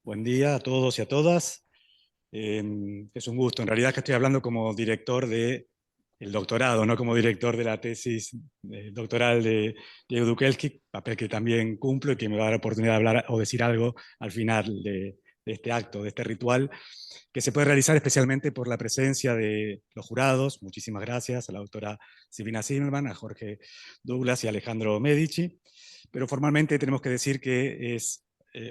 Buen día a todos y a todas. Es un gusto. En realidad que estoy hablando como director del doctorado, no como director de la tesis doctoral de Diego Dukelski, papel que también cumplo y que me va a dar la oportunidad de hablar o decir algo al final de este acto, de este ritual, que se puede realizar especialmente por la presencia de los jurados. Muchísimas gracias a la doctora Silvina Zimmerman, a Jorge Douglas y a Alejandro Medici. Pero formalmente tenemos que decir que es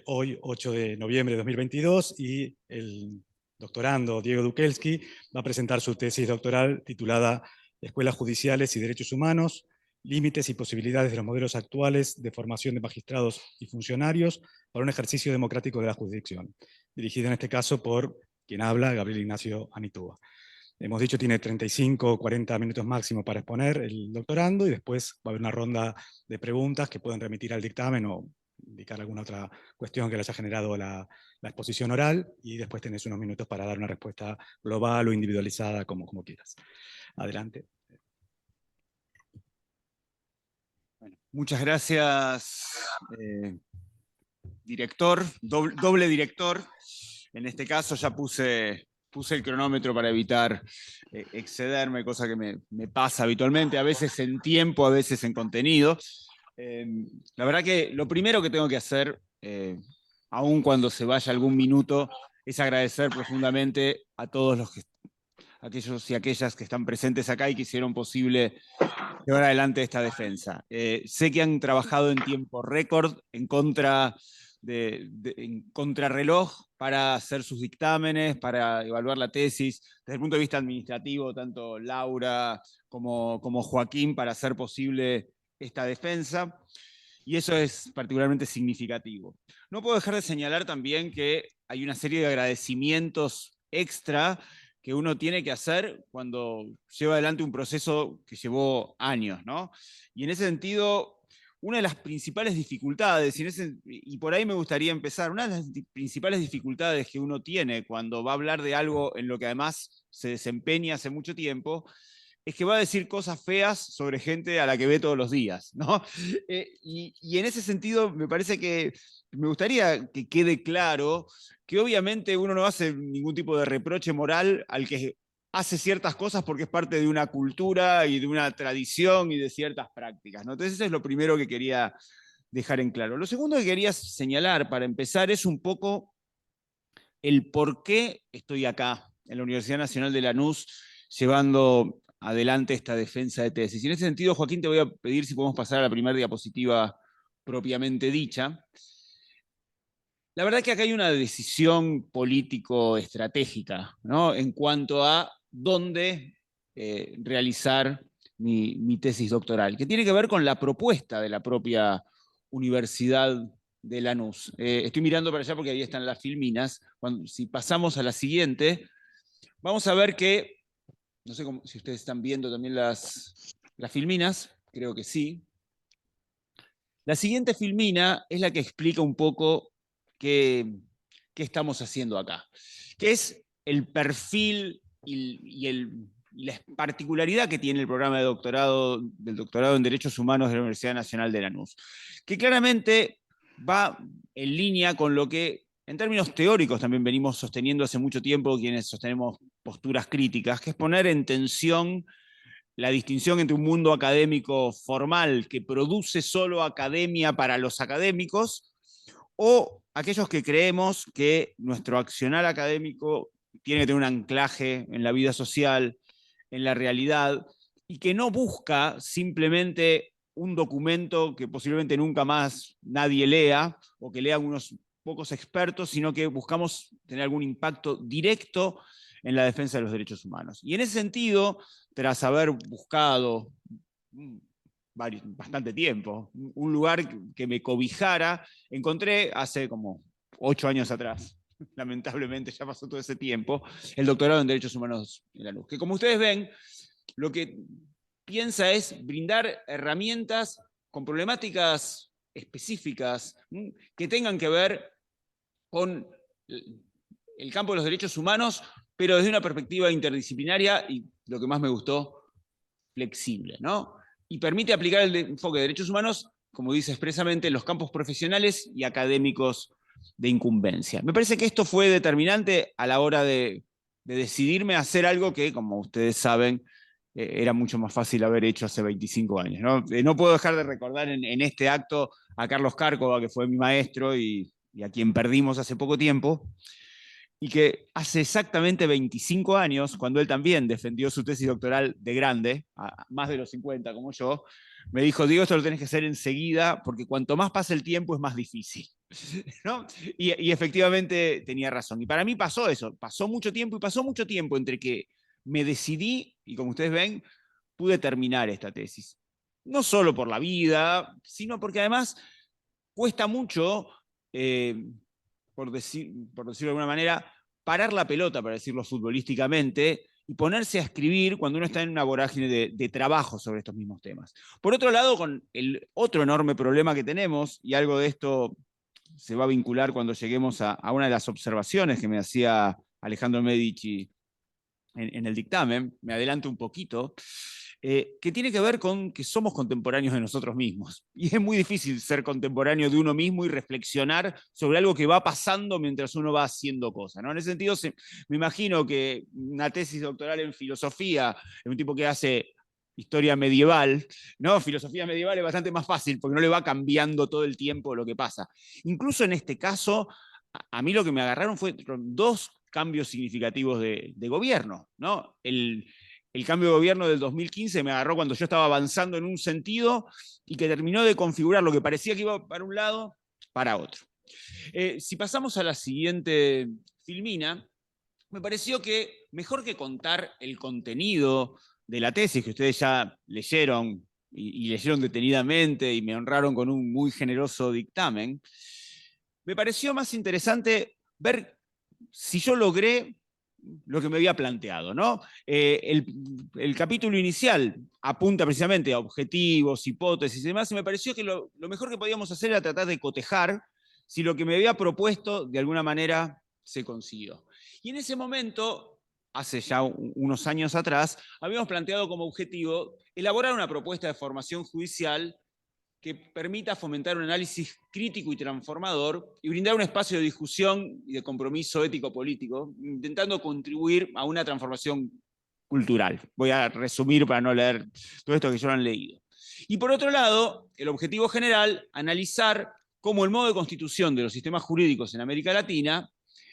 hoy, 8 de noviembre de 2022, y el doctorando Diego Dukelski va a presentar su tesis doctoral titulada Escuelas Judiciales y Derechos Humanos, límites y posibilidades de los modelos actuales de formación de magistrados y funcionarios para un ejercicio democrático de la jurisdicción, dirigido en este caso por quien habla, Gabriel Ignacio Anitúa. Hemos dicho tiene 35 o 40 minutos máximo para exponer el doctorando, y después va a haber una ronda de preguntas que pueden remitir al dictamen o indicar alguna otra cuestión que les haya generado la exposición oral, y después tenés unos minutos para dar una respuesta global o individualizada, como quieras. Adelante. Bueno, muchas gracias, director, doble director. En este caso ya puse el cronómetro para evitar excederme, cosa que me pasa habitualmente, a veces en tiempo, a veces en contenido. La verdad que lo primero que tengo que hacer, aun cuando se vaya algún minuto, es agradecer profundamente a todos aquellos y aquellas que están presentes acá y que hicieron posible llevar adelante esta defensa. Sé que han trabajado en tiempo récord, en contrarreloj, para hacer sus dictámenes, para evaluar la tesis, desde el punto de vista administrativo, tanto Laura como Joaquín, para hacer posible esta defensa. Y eso es particularmente significativo. No puedo dejar de señalar también que hay una serie de agradecimientos extra que uno tiene que hacer cuando lleva adelante un proceso que llevó años, ¿no? Y en ese sentido, una de las principales dificultades, y por ahí me gustaría empezar, una de las principales dificultades que uno tiene cuando va a hablar de algo en lo que además se desempeña hace mucho tiempo, es que va a decir cosas feas sobre gente a la que ve todos los días, ¿no? Y en ese sentido me parece que me gustaría que quede claro que obviamente uno no hace ningún tipo de reproche moral al que hace ciertas cosas porque es parte de una cultura y de una tradición y de ciertas prácticas, ¿no? Entonces eso es lo primero que quería dejar en claro. Lo segundo que quería señalar para empezar es un poco el por qué estoy acá en la Universidad Nacional de Lanús llevando adelante esta defensa de tesis. Y en ese sentido, Joaquín, te voy a pedir si podemos pasar a la primera diapositiva propiamente dicha. La verdad que acá hay una decisión político-estratégica, ¿no? En cuanto a dónde realizar mi tesis doctoral, que tiene que ver con la propuesta de la propia Universidad de Lanús. Estoy mirando para allá porque ahí están las filminas. Si pasamos a la siguiente, vamos a ver que, no sé si ustedes están viendo también las filminas, creo que sí. La siguiente filmina es la que explica un poco qué estamos haciendo acá, que es el perfil y la particularidad que tiene el programa de doctorado, del doctorado en Derechos Humanos de la Universidad Nacional de Lanús, que claramente va en línea con lo que en términos teóricos también venimos sosteniendo hace mucho tiempo quienes sostenemos posturas críticas, que es poner en tensión la distinción entre un mundo académico formal que produce solo academia para los académicos o aquellos que creemos que nuestro accionar académico tiene que tener un anclaje en la vida social, en la realidad, y que no busca simplemente un documento que posiblemente nunca más nadie lea o que lean unos pocos expertos, sino que buscamos tener algún impacto directo en la defensa de los derechos humanos. Y en ese sentido, tras haber buscado bastante tiempo un lugar que me cobijara, encontré hace como 8 años atrás, lamentablemente ya pasó todo ese tiempo, el doctorado en Derechos Humanos en Lanús, que como ustedes ven, lo que piensa es brindar herramientas con problemáticas específicas que tengan que ver con el campo de los derechos humanos, pero desde una perspectiva interdisciplinaria y, lo que más me gustó, flexible, ¿no? Y permite aplicar el enfoque de derechos humanos, como dice expresamente, en los campos profesionales y académicos de incumbencia. Me parece que esto fue determinante a la hora de decidirme a hacer algo que, como ustedes saben, era mucho más fácil haber hecho hace 25 años. No puedo dejar de recordar en este acto a Carlos Cárcova, que fue mi maestro y a quien perdimos hace poco tiempo, y que hace exactamente 25 años, cuando él también defendió su tesis doctoral de grande, a más de los 50 como yo, me dijo: Diego, esto lo tenés que hacer enseguida, porque cuanto más pasa el tiempo es más difícil. ¿No? Y efectivamente tenía razón. Y para mí pasó eso, pasó mucho tiempo entre que me decidí, y como ustedes ven, pude terminar esta tesis. No solo por la vida, sino porque además cuesta mucho, por decirlo de alguna manera, parar la pelota, para decirlo futbolísticamente, y ponerse a escribir cuando uno está en una vorágine de trabajo sobre estos mismos temas. Por otro lado, con el otro enorme problema que tenemos, y algo de esto se va a vincular cuando lleguemos a una de las observaciones que me hacía Alejandro Medici en el dictamen, me adelanto un poquito, que tiene que ver con que somos contemporáneos de nosotros mismos. Y es muy difícil ser contemporáneo de uno mismo y reflexionar sobre algo que va pasando mientras uno va haciendo cosas, ¿no? En ese sentido, me imagino que una tesis doctoral en filosofía, en un tipo que hace historia medieval, ¿no? Filosofía medieval es bastante más fácil porque no le va cambiando todo el tiempo lo que pasa. Incluso en este caso, a mí lo que me agarraron fue dos cambios significativos de gobierno, ¿no? El cambio de gobierno del 2015 me agarró cuando yo estaba avanzando en un sentido y que terminó de configurar lo que parecía que iba para un lado, para otro. Si pasamos a la siguiente filmina, me pareció que mejor que contar el contenido de la tesis, que ustedes ya leyeron y leyeron detenidamente y me honraron con un muy generoso dictamen, me pareció más interesante ver si yo logré lo que me había planteado, ¿no? El capítulo inicial apunta precisamente a objetivos, hipótesis y demás, y me pareció que lo mejor que podíamos hacer era tratar de cotejar si lo que me había propuesto de alguna manera se consiguió. Y en ese momento, hace ya unos años atrás, habíamos planteado como objetivo elaborar una propuesta de formación judicial que permita fomentar un análisis crítico y transformador y brindar un espacio de discusión y de compromiso ético-político, intentando contribuir a una transformación cultural. Voy a resumir para no leer todo esto que ya lo han leído. Y por otro lado, el objetivo general, analizar cómo el modo de constitución de los sistemas jurídicos en América Latina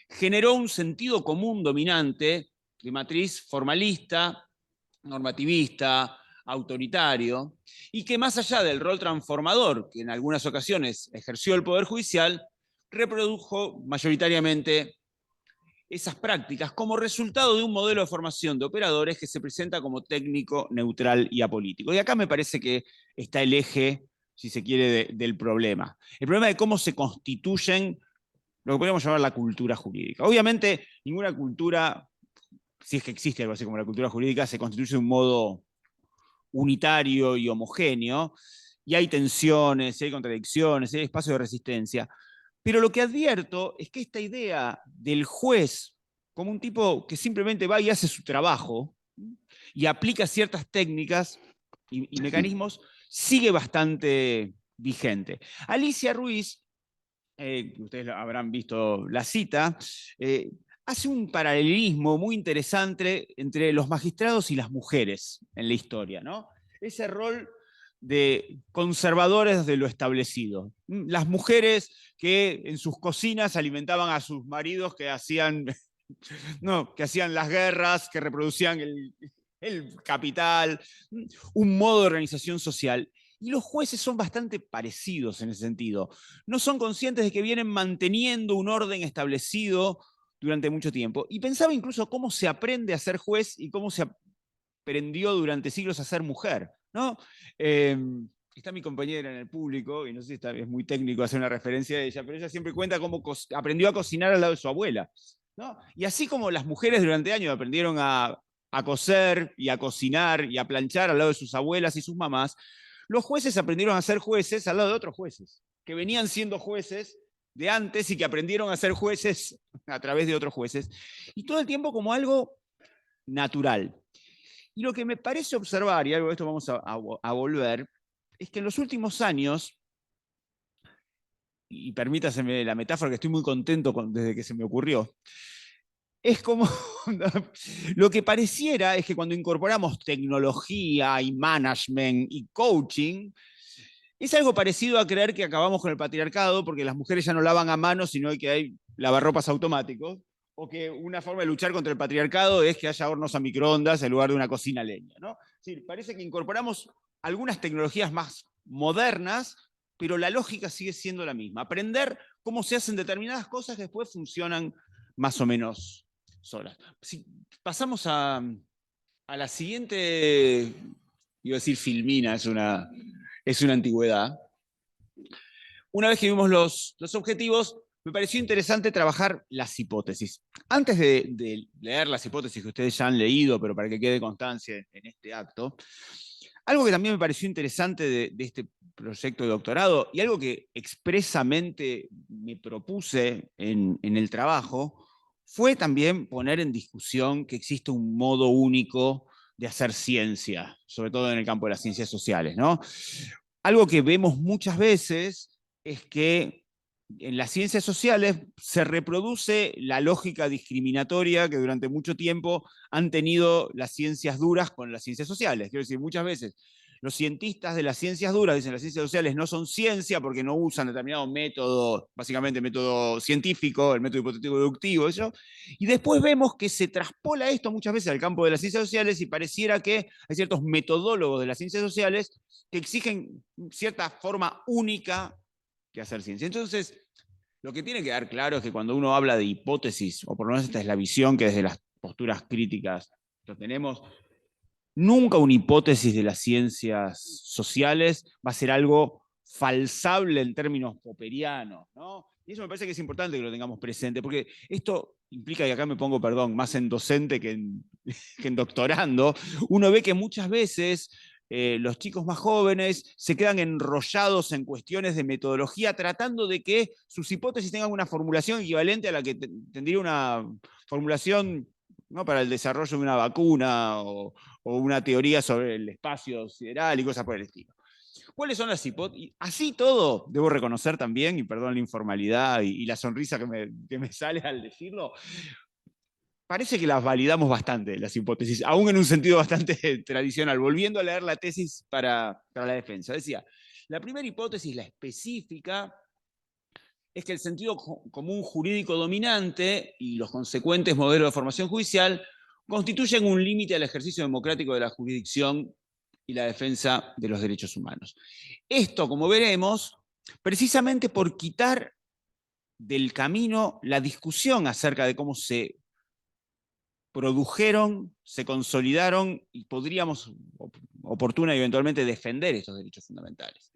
generó un sentido común dominante de matriz formalista, normativista, autoritario, y que más allá del rol transformador que en algunas ocasiones ejerció el Poder Judicial, reprodujo mayoritariamente esas prácticas como resultado de un modelo de formación de operadores que se presenta como técnico, neutral y apolítico. Y acá me parece que está el eje, si se quiere, del problema. El problema de cómo se constituyen lo que podríamos llamar la cultura jurídica. Obviamente, ninguna cultura, si es que existe algo así como la cultura jurídica, se constituye de un modo unitario y homogéneo, y hay tensiones, hay contradicciones, hay espacios de resistencia. Pero lo que advierto es que esta idea del juez como un tipo que simplemente va y hace su trabajo y aplica ciertas técnicas y mecanismos, sigue bastante vigente. Alicia Ruiz, ustedes habrán visto la cita, hace un paralelismo muy interesante entre los magistrados y las mujeres en la historia, ¿no? Ese rol de conservadores de lo establecido. Las mujeres que en sus cocinas alimentaban a sus maridos que hacían, no, que hacían las guerras, que reproducían el capital, un modo de organización social. Y los jueces son bastante parecidos en ese sentido. No son conscientes de que vienen manteniendo un orden establecido durante mucho tiempo. Y pensaba incluso cómo se aprende a ser juez y cómo se aprendió durante siglos a ser mujer, ¿no? Está mi compañera en el público, y no sé si es muy técnico hacer una referencia a ella, pero ella siempre cuenta cómo aprendió a cocinar al lado de su abuela, ¿no? Y así como las mujeres durante años aprendieron a coser y a cocinar y a planchar al lado de sus abuelas y sus mamás, los jueces aprendieron a ser jueces al lado de otros jueces, que venían siendo jueces de antes y que aprendieron a ser jueces a través de otros jueces, y todo el tiempo como algo natural. Y lo que me parece observar, y algo de esto vamos a volver, es que en los últimos años y permítaseme la metáfora, que estoy muy contento desde que se me ocurrió, es como, lo que pareciera es que cuando incorporamos tecnología y management y coaching, es algo parecido a creer que acabamos con el patriarcado porque las mujeres ya no lavan a mano, sino que hay lavarropas automáticos, o que una forma de luchar contra el patriarcado es que haya hornos a microondas en lugar de una cocina a leña, ¿no? Es decir, parece que incorporamos algunas tecnologías más modernas, pero la lógica sigue siendo la misma. Aprender cómo se hacen determinadas cosas que después funcionan más o menos solas. Si pasamos a la siguiente, iba a decir filmina, es una antigüedad. Una vez que vimos los objetivos, me pareció interesante trabajar las hipótesis. Antes de leer las hipótesis que ustedes ya han leído, pero para que quede constancia en este acto, algo que también me pareció interesante de este proyecto de doctorado y algo que expresamente me propuse en el trabajo, fue también poner en discusión que existe un modo único de hacer ciencia, sobre todo en el campo de las ciencias sociales, ¿no? Algo que vemos muchas veces es que en las ciencias sociales se reproduce la lógica discriminatoria que durante mucho tiempo han tenido las ciencias duras con las ciencias sociales. Quiero decir, muchas veces los cientistas de las ciencias duras dicen que las ciencias sociales no son ciencia porque no usan determinado método, básicamente método científico, el método hipotético deductivo, eso. Y después vemos que se traspola esto muchas veces al campo de las ciencias sociales y pareciera que hay ciertos metodólogos de las ciencias sociales que exigen cierta forma única que hacer ciencia. Entonces, lo que tiene que dar claro es que cuando uno habla de hipótesis, o por lo menos esta es la visión que desde las posturas críticas lo tenemos, nunca una hipótesis de las ciencias sociales va a ser algo falsable en términos popperianos, ¿no? Y eso me parece que es importante que lo tengamos presente, porque esto implica, y acá me pongo, perdón, más en docente que en doctorando, uno ve que muchas veces los chicos más jóvenes se quedan enrollados en cuestiones de metodología tratando de que sus hipótesis tengan una formulación equivalente a la que tendría una formulación, ¿no?, para el desarrollo de una vacuna o una teoría sobre el espacio sideral y cosas por el estilo. ¿Cuáles son las hipótesis? Así todo, debo reconocer también, y perdón la informalidad y la sonrisa que me sale al decirlo, parece que las validamos bastante, las hipótesis, aún en un sentido bastante tradicional. Volviendo a leer la tesis para la defensa, decía, la primera hipótesis, la específica, es que el sentido común jurídico dominante y los consecuentes modelos de formación judicial constituyen un límite al ejercicio democrático de la jurisdicción y la defensa de los derechos humanos. Esto, como veremos, precisamente por quitar del camino la discusión acerca de cómo se produjeron, se consolidaron y podríamos oportuna y eventualmente defender estos derechos fundamentales.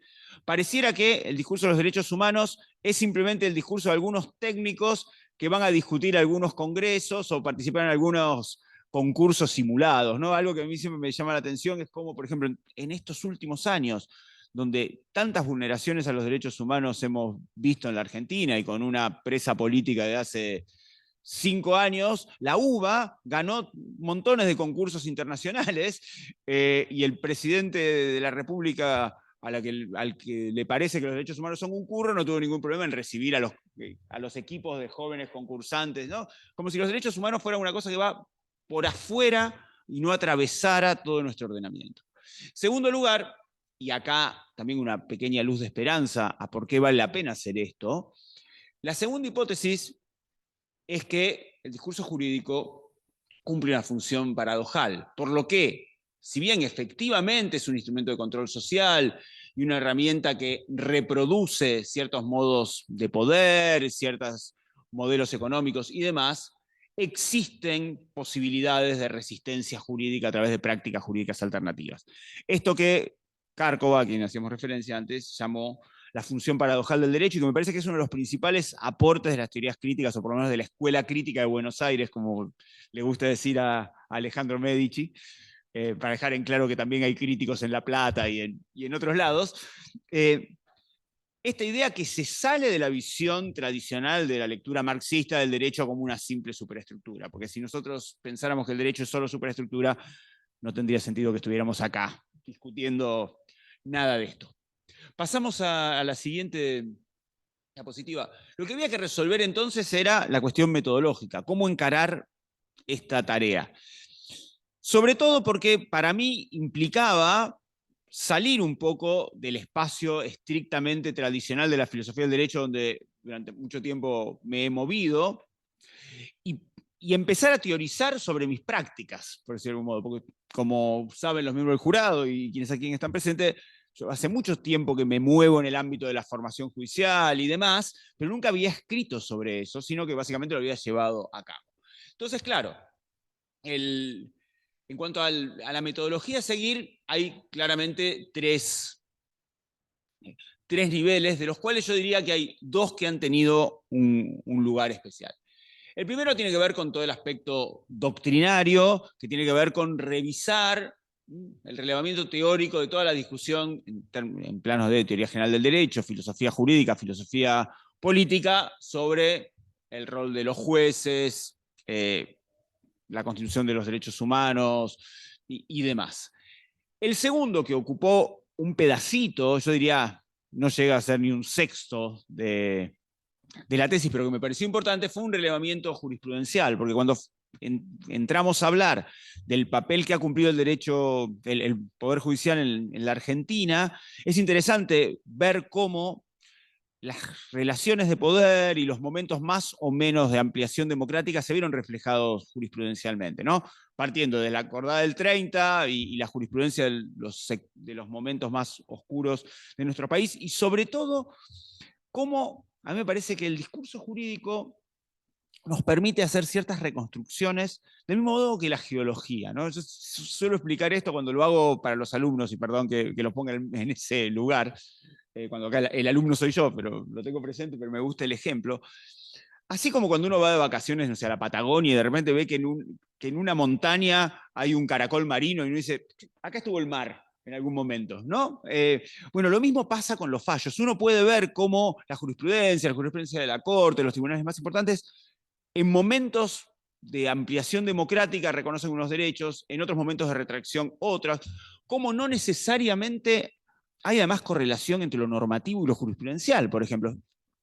Pareciera que el discurso de los derechos humanos es simplemente el discurso de algunos técnicos que van a discutir algunos congresos o participar en algunos concursos simulados, ¿no? Algo que a mí siempre me llama la atención es cómo, por ejemplo, en estos últimos años, donde tantas vulneraciones a los derechos humanos hemos visto en la Argentina y con una presa política de hace 5 años, la UBA ganó montones de concursos internacionales y el presidente de la República al que le parece que los derechos humanos son un curro, no tuvo ningún problema en recibir a los equipos de jóvenes concursantes, ¿no? Como si los derechos humanos fueran una cosa que va por afuera y no atravesara todo nuestro ordenamiento. Segundo lugar, y acá también una pequeña luz de esperanza a por qué vale la pena hacer esto, la segunda hipótesis es que el discurso jurídico cumple una función paradojal, por lo que, si bien efectivamente es un instrumento de control social y una herramienta que reproduce ciertos modos de poder, ciertos modelos económicos y demás, existen posibilidades de resistencia jurídica a través de prácticas jurídicas alternativas. Esto que Cárcova, a quien hacíamos referencia antes, llamó la función paradojal del derecho, y que me parece que es uno de los principales aportes de las teorías críticas, o por lo menos de la Escuela Crítica de Buenos Aires, como le gusta decir a Alejandro Medici, para dejar en claro que también hay críticos en La Plata y en otros lados. Esta idea que se sale de la visión tradicional de la lectura marxista del derecho como una simple superestructura, porque si nosotros pensáramos que el derecho es solo superestructura, no tendría sentido que estuviéramos acá discutiendo nada de esto. Pasamos a la siguiente diapositiva. Lo que había que resolver entonces era la cuestión metodológica, cómo encarar esta tarea. Sobre todo porque para mí implicaba salir un poco del espacio estrictamente tradicional de la filosofía del derecho, donde durante mucho tiempo me he movido, y empezar a teorizar sobre mis prácticas, por decirlo de algún modo, porque como saben los miembros del jurado y quienes aquí están presentes, yo hace mucho tiempo que me muevo en el ámbito de la formación judicial y demás, pero nunca había escrito sobre eso, sino que básicamente lo había llevado a cabo. Entonces, claro, en cuanto a la metodología a seguir, hay claramente tres niveles, de los cuales yo diría que hay dos que han tenido un lugar especial. El primero tiene que ver con todo el aspecto doctrinario, que tiene que ver con revisar el relevamiento teórico de toda la discusión en planos de teoría general del derecho, filosofía jurídica, filosofía política, sobre el rol de los jueces, la constitución de los derechos humanos y demás. El segundo, que ocupó un pedacito, yo diría, no llega a ser ni un sexto de la tesis, pero que me pareció importante, fue un relevamiento jurisprudencial, porque cuando entramos a hablar del papel que ha cumplido el derecho, el Poder Judicial en la Argentina, es interesante ver cómo las relaciones de poder y los momentos más o menos de ampliación democrática se vieron reflejados jurisprudencialmente, ¿no? Partiendo de la acordada del 30 y la jurisprudencia de los momentos más oscuros de nuestro país, y sobre todo, cómo a mí me parece que el discurso jurídico nos permite hacer ciertas reconstrucciones, del mismo modo que la geología, ¿no? Yo suelo explicar esto cuando lo hago para los alumnos, y perdón que los ponga en ese lugar, cuando acá el alumno soy yo, pero lo tengo presente, pero me gusta el ejemplo. Así como cuando uno va de vacaciones, no sé, a la Patagonia y de repente ve que en una montaña hay un caracol marino y uno dice, acá estuvo el mar en algún momento, ¿no? Bueno, lo mismo pasa con los fallos. Uno puede ver cómo la jurisprudencia de la Corte, los tribunales más importantes, en momentos de ampliación democrática reconocen unos derechos, en otros momentos de retracción otros, cómo no necesariamente hay además correlación entre lo normativo y lo jurisprudencial, por ejemplo.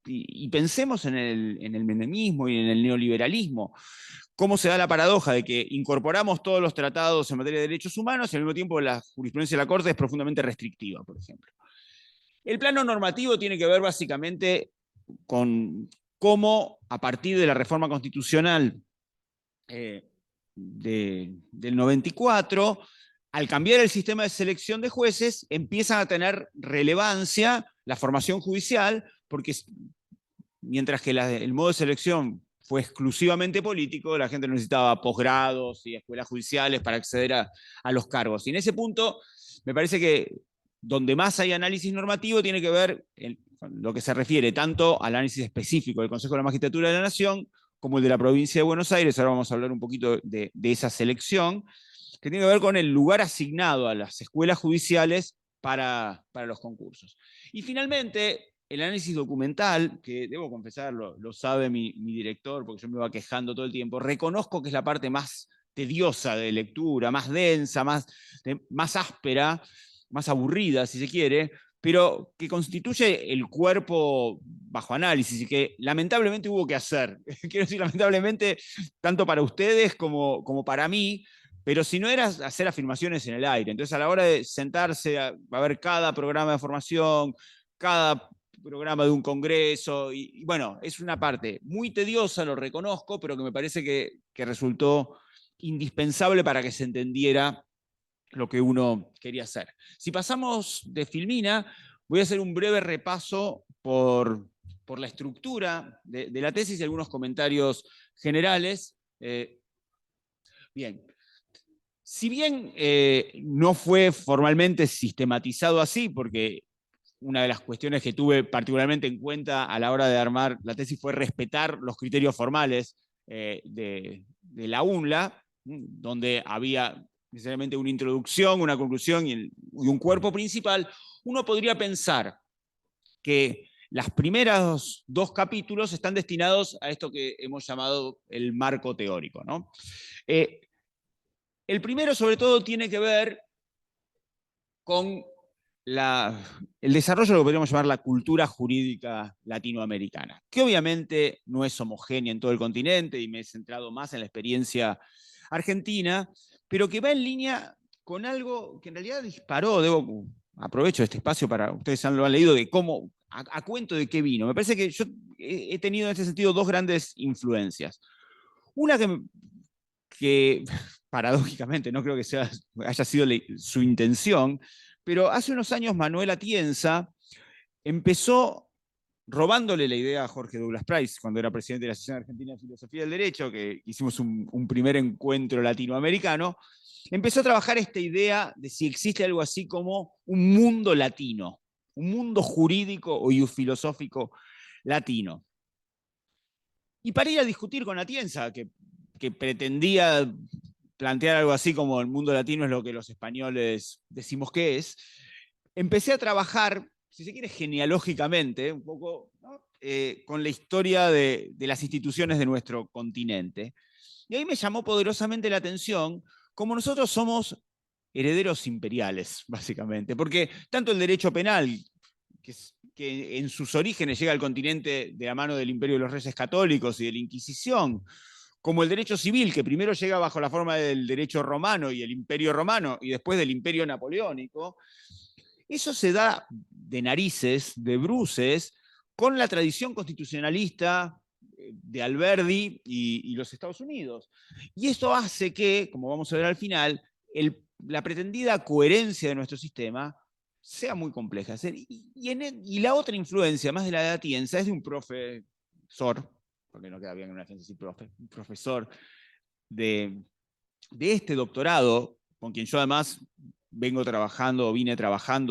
Y pensemos en el menemismo y en el neoliberalismo. ¿Cómo se da la paradoja de que incorporamos todos los tratados en materia de derechos humanos y al mismo tiempo la jurisprudencia de la Corte es profundamente restrictiva, por ejemplo? El plano normativo tiene que ver básicamente con cómo, a partir de la reforma constitucional del 94, al cambiar el sistema de selección de jueces, empiezan a tener relevancia la formación judicial, porque mientras que el modo de selección fue exclusivamente político, la gente necesitaba posgrados y escuelas judiciales para acceder a los cargos. Y en ese punto, me parece que donde más hay análisis normativo tiene que ver lo que se refiere tanto al análisis específico del Consejo de la Magistratura de la Nación como el de la provincia de Buenos Aires. Ahora vamos a hablar un poquito de esa selección, que tiene que ver con el lugar asignado a las escuelas judiciales para los concursos. Y finalmente, el análisis documental, que debo confesarlo, lo sabe mi director, porque yo me iba quejando todo el tiempo, reconozco que es la parte más tediosa de lectura, más densa, más áspera, más aburrida, si se quiere, pero que constituye el cuerpo bajo análisis y que lamentablemente hubo que hacer. Quiero decir, lamentablemente, tanto para ustedes como para mí, pero si no era hacer afirmaciones en el aire. Entonces, a la hora de sentarse a ver cada programa de formación, cada programa de un congreso, y bueno, es una parte muy tediosa, lo reconozco, pero que me parece que resultó indispensable para que se entendiera lo que uno quería hacer. Si pasamos de Filmina, voy a hacer un breve repaso por la estructura de la tesis y algunos comentarios generales. Bien. Si bien no fue formalmente sistematizado así, porque una de las cuestiones que tuve particularmente en cuenta a la hora de armar la tesis fue respetar los criterios formales de la UNLA, donde había necesariamente una introducción, una conclusión y un cuerpo principal. Uno podría pensar que los primeros dos capítulos están destinados a esto que hemos llamado el marco teórico, ¿no? El primero, sobre todo, tiene que ver con el desarrollo de lo que podríamos llamar la cultura jurídica latinoamericana, que obviamente no es homogénea en todo el continente, y me he centrado más en la experiencia argentina, pero que va en línea con algo que en realidad disparó. Aprovecho este espacio para, ustedes lo han leído, de cómo, a cuento de qué vino. Me parece que yo he tenido en este sentido dos grandes influencias. Una que paradójicamente no creo que haya sido su intención, pero hace unos años Manuel Atienza empezó robándole la idea a Jorge Douglas Price, cuando era presidente de la Asociación Argentina de Filosofía del Derecho, que hicimos un primer encuentro latinoamericano. Empezó a trabajar esta idea de si existe algo así como un mundo latino, un mundo jurídico o filosófico latino. Y para ir a discutir con Atienza, que pretendía plantear algo así como el mundo latino es lo que los españoles decimos que es, empecé a trabajar, si se quiere, genealógicamente, un poco, ¿no? Con la historia de las instituciones de nuestro continente. Y ahí me llamó poderosamente la atención cómo nosotros somos herederos imperiales, básicamente, porque tanto el derecho penal, que en sus orígenes llega al continente de la mano del Imperio de los Reyes Católicos y de la Inquisición, como el derecho civil, que primero llega bajo la forma del derecho romano y el Imperio Romano, y después del Imperio Napoleónico, eso se da de narices, de bruces, con la tradición constitucionalista de Alberdi y los Estados Unidos. Y esto hace que, como vamos a ver al final, la pretendida coherencia de nuestro sistema sea muy compleja. Y la otra influencia, más de la de Atienza, es de un profesor, porque no queda bien en una ciencia decir profe, un profesor de este doctorado, con quien yo además vine trabajando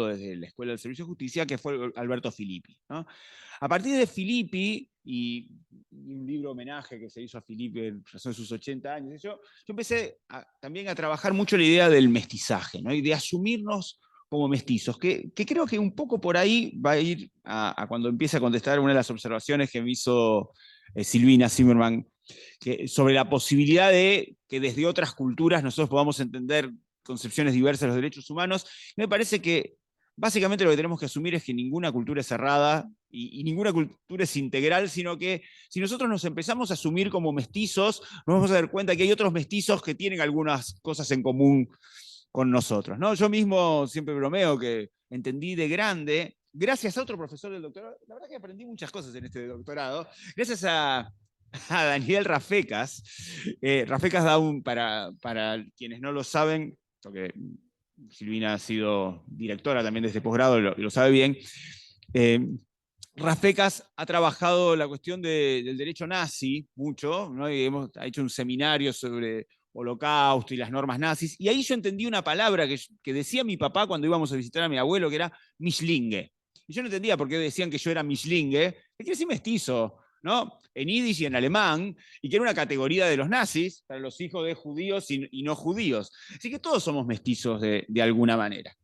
desde la Escuela del Servicio de Justicia, que fue Alberto Filippi, ¿no? A partir de Filippi y un libro homenaje que se hizo a Filippi en razón de sus 80 años, yo empecé también a trabajar mucho la idea del mestizaje, ¿no? Y de asumirnos como mestizos, que creo que un poco por ahí va a ir a cuando empiece a contestar una de las observaciones que me hizo Silvina Zimmerman, sobre la posibilidad de que desde otras culturas nosotros podamos entender concepciones diversas de los derechos humanos. Me parece que básicamente lo que tenemos que asumir es que ninguna cultura es cerrada y ninguna cultura es integral, sino que si nosotros nos empezamos a asumir como mestizos, nos vamos a dar cuenta que hay otros mestizos que tienen algunas cosas en común con nosotros, ¿no? Yo mismo siempre bromeo que entendí de grande, gracias a otro profesor del doctorado, la verdad que aprendí muchas cosas en este doctorado, gracias a Daniel Rafecas. Rafecas da para quienes no lo saben, porque Silvina ha sido directora también de este posgrado, lo sabe bien. Rafecas ha trabajado la cuestión del derecho nazi mucho, ¿no? Y ha hecho un seminario sobre Holocausto y las normas nazis, y ahí yo entendí una palabra que decía mi papá cuando íbamos a visitar a mi abuelo, que era Mischlinge. Y yo no entendía por qué decían que yo era Mischlinge, que quiere decir mestizo, ¿no? En yiddish y en alemán, y que era una categoría de los nazis para los hijos de judíos y no judíos. Así que todos somos mestizos de alguna manera.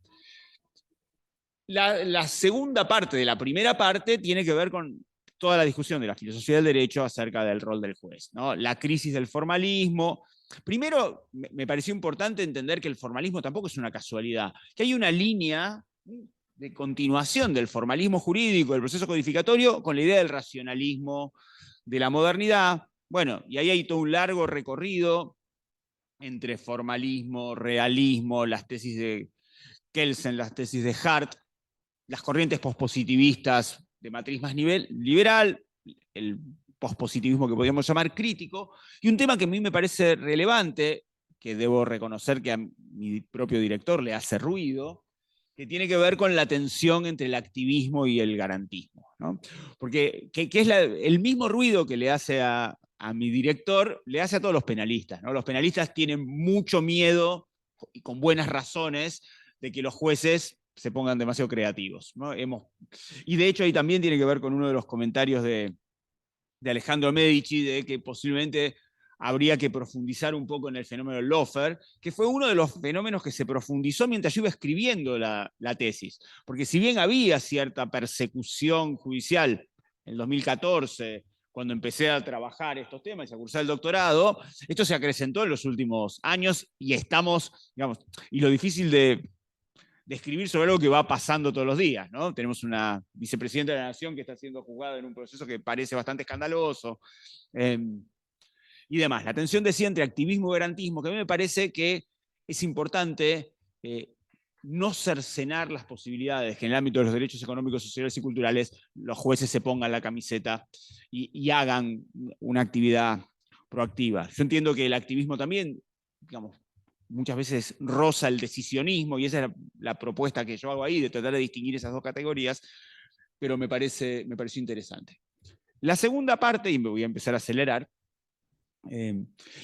La segunda parte de la primera parte tiene que ver con toda la discusión de la filosofía del derecho acerca del rol del juez, ¿no? La crisis del formalismo. Primero, me pareció importante entender que el formalismo tampoco es una casualidad, que hay una línea de continuación del formalismo jurídico, del proceso codificatorio, con la idea del racionalismo de la modernidad. Bueno, y ahí hay todo un largo recorrido entre formalismo, realismo, las tesis de Kelsen, las tesis de Hart, las corrientes pospositivistas de matriz más liberal, el pospositivismo que podríamos llamar crítico, y un tema que a mí me parece relevante, que debo reconocer que a mi propio director le hace ruido, que tiene que ver con la tensión entre el activismo y el garantismo, ¿no? Porque que es el mismo ruido que le hace a mi director, le hace a todos los penalistas, ¿no? Los penalistas tienen mucho miedo, y con buenas razones, de que los jueces se pongan demasiado creativos, ¿no? Y de hecho ahí también tiene que ver con uno de los comentarios de Alejandro Medici, de que posiblemente habría que profundizar un poco en el fenómeno del lawfare, que fue uno de los fenómenos que se profundizó mientras yo iba escribiendo la tesis. Porque si bien había cierta persecución judicial en el 2014, cuando empecé a trabajar estos temas y a cursar el doctorado, esto se acrecentó en los últimos años y estamos, digamos, y lo difícil de de escribir sobre algo que va pasando todos los días, ¿no? Tenemos una vicepresidenta de la Nación que está siendo juzgada en un proceso que parece bastante escandaloso, y demás. La tensión, decía, entre activismo y garantismo, que a mí me parece que es importante no cercenar las posibilidades que en el ámbito de los derechos económicos, sociales y culturales los jueces se pongan la camiseta y hagan una actividad proactiva. Yo entiendo que el activismo también, digamos, muchas veces roza el decisionismo, y esa es la propuesta que yo hago ahí, de tratar de distinguir esas dos categorías, pero me pareció interesante. La segunda parte, y me voy a empezar a acelerar,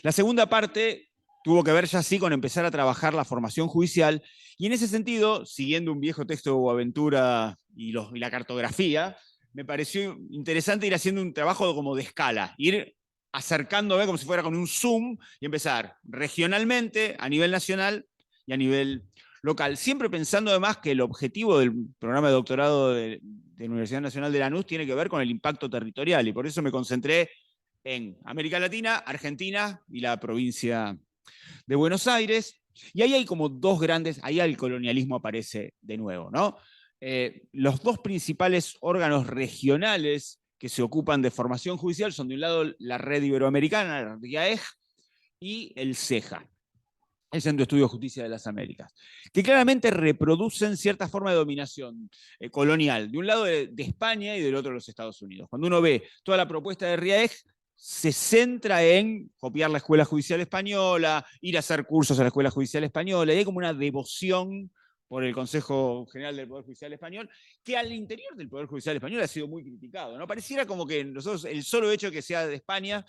la segunda parte tuvo que ver ya sí con empezar a trabajar la formación judicial, y en ese sentido, siguiendo un viejo texto de Boaventura y la cartografía, me pareció interesante ir haciendo un trabajo como de escala, ir acercándome como si fuera con un zoom y empezar regionalmente, a nivel nacional y a nivel local. Siempre pensando además que el objetivo del programa de doctorado de la Universidad Nacional de Lanús tiene que ver con el impacto territorial, y por eso me concentré en América Latina, Argentina y la provincia de Buenos Aires. Y ahí hay como dos grandes, ahí el colonialismo aparece de nuevo, ¿no? Los dos principales órganos regionales que se ocupan de formación judicial son, de un lado, la Red Iberoamericana, la RIAEJ, y el CEJA, el Centro de Estudios de Justicia de las Américas, que claramente reproducen cierta forma de dominación colonial, de un lado de España y del otro de los Estados Unidos. Cuando uno ve toda la propuesta de RIAEJ, se centra en copiar la Escuela Judicial Española, ir a hacer cursos a la Escuela Judicial Española, y hay como una devoción por el Consejo General del Poder Judicial Español, que al interior del Poder Judicial Español ha sido muy criticado, ¿no? Pareciera como que nosotros, el solo hecho de que sea de España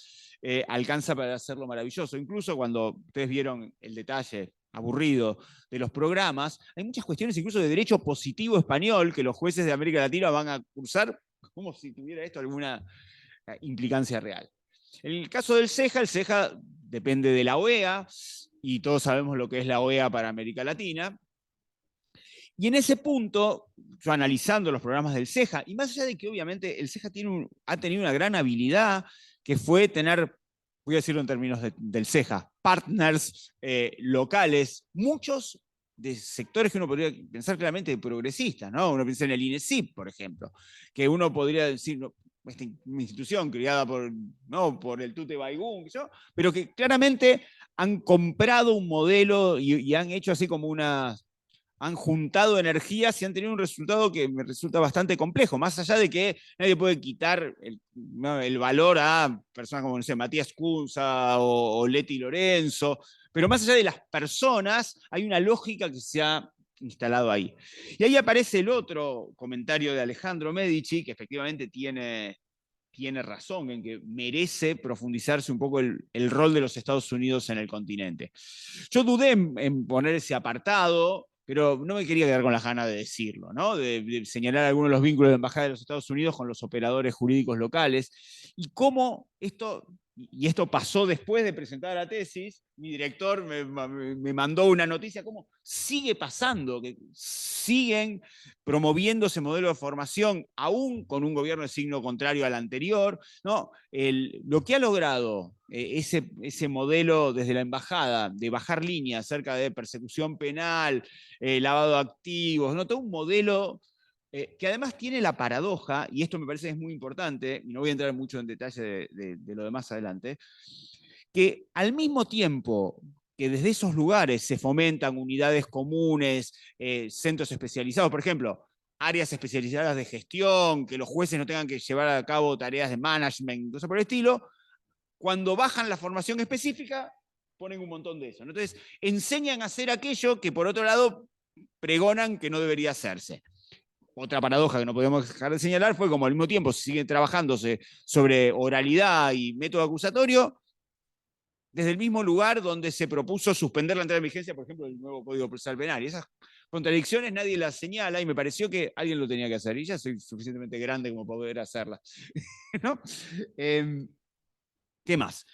alcanza para hacerlo maravilloso. Incluso cuando ustedes vieron el detalle aburrido de los programas, hay muchas cuestiones incluso de derecho positivo español que los jueces de América Latina van a cursar como si tuviera esto alguna implicancia real. En el caso del CEJA, el CEJA depende de la OEA, y todos sabemos lo que es la OEA para América Latina. Y en ese punto, yo analizando los programas del CEJA, y más allá de que obviamente el CEJA ha tenido una gran habilidad, que fue tener, voy a decirlo en términos del CEJA, partners locales, muchos de sectores que uno podría pensar claramente progresistas, ¿no? Uno piensa en el INESIP, por ejemplo, que uno podría decir, no, esta institución creada por el Tute Baigún, pero que claramente han comprado un modelo y han hecho así como han juntado energías y han tenido un resultado que me resulta bastante complejo, más allá de que nadie puede quitar el valor a personas como, no sé, Matías Cunza o Leti Lorenzo, pero más allá de las personas, hay una lógica que se ha instalado ahí. Y ahí aparece el otro comentario de Alejandro Medici, que efectivamente tiene razón en que merece profundizarse un poco el rol de los Estados Unidos en el continente. Yo dudé en poner ese apartado, pero no me quería quedar con las ganas de decirlo, ¿no? De señalar algunos de los vínculos de la Embajada de los Estados Unidos con los operadores jurídicos locales, y cómo esto pasó después de presentar la tesis. Mi director me mandó una noticia, cómo sigue pasando, que siguen promoviendo ese modelo de formación, aún con un gobierno de signo contrario al anterior, ¿no? Lo que ha logrado ese modelo desde la embajada, de bajar líneas acerca de persecución penal, lavado de activos, ¿no? Todo un modelo que además tiene la paradoja, y esto me parece que es muy importante, y no voy a entrar mucho en detalle de lo de más adelante, que al mismo tiempo que desde esos lugares se fomentan unidades comunes, centros especializados, por ejemplo, áreas especializadas de gestión, que los jueces no tengan que llevar a cabo tareas de management, cosas por el estilo, cuando bajan la formación específica, ponen un montón de eso. Entonces, enseñan a hacer aquello que por otro lado pregonan que no debería hacerse. Otra paradoja que no podemos dejar de señalar fue como al mismo tiempo se sigue trabajándose sobre oralidad y método acusatorio, desde el mismo lugar donde se propuso suspender la entrada en vigencia, por ejemplo, del nuevo Código Procesal Penal. Y esas contradicciones nadie las señala, y me pareció que alguien lo tenía que hacer, y ya soy suficientemente grande como para poder hacerla. ¿No? ¿Qué más?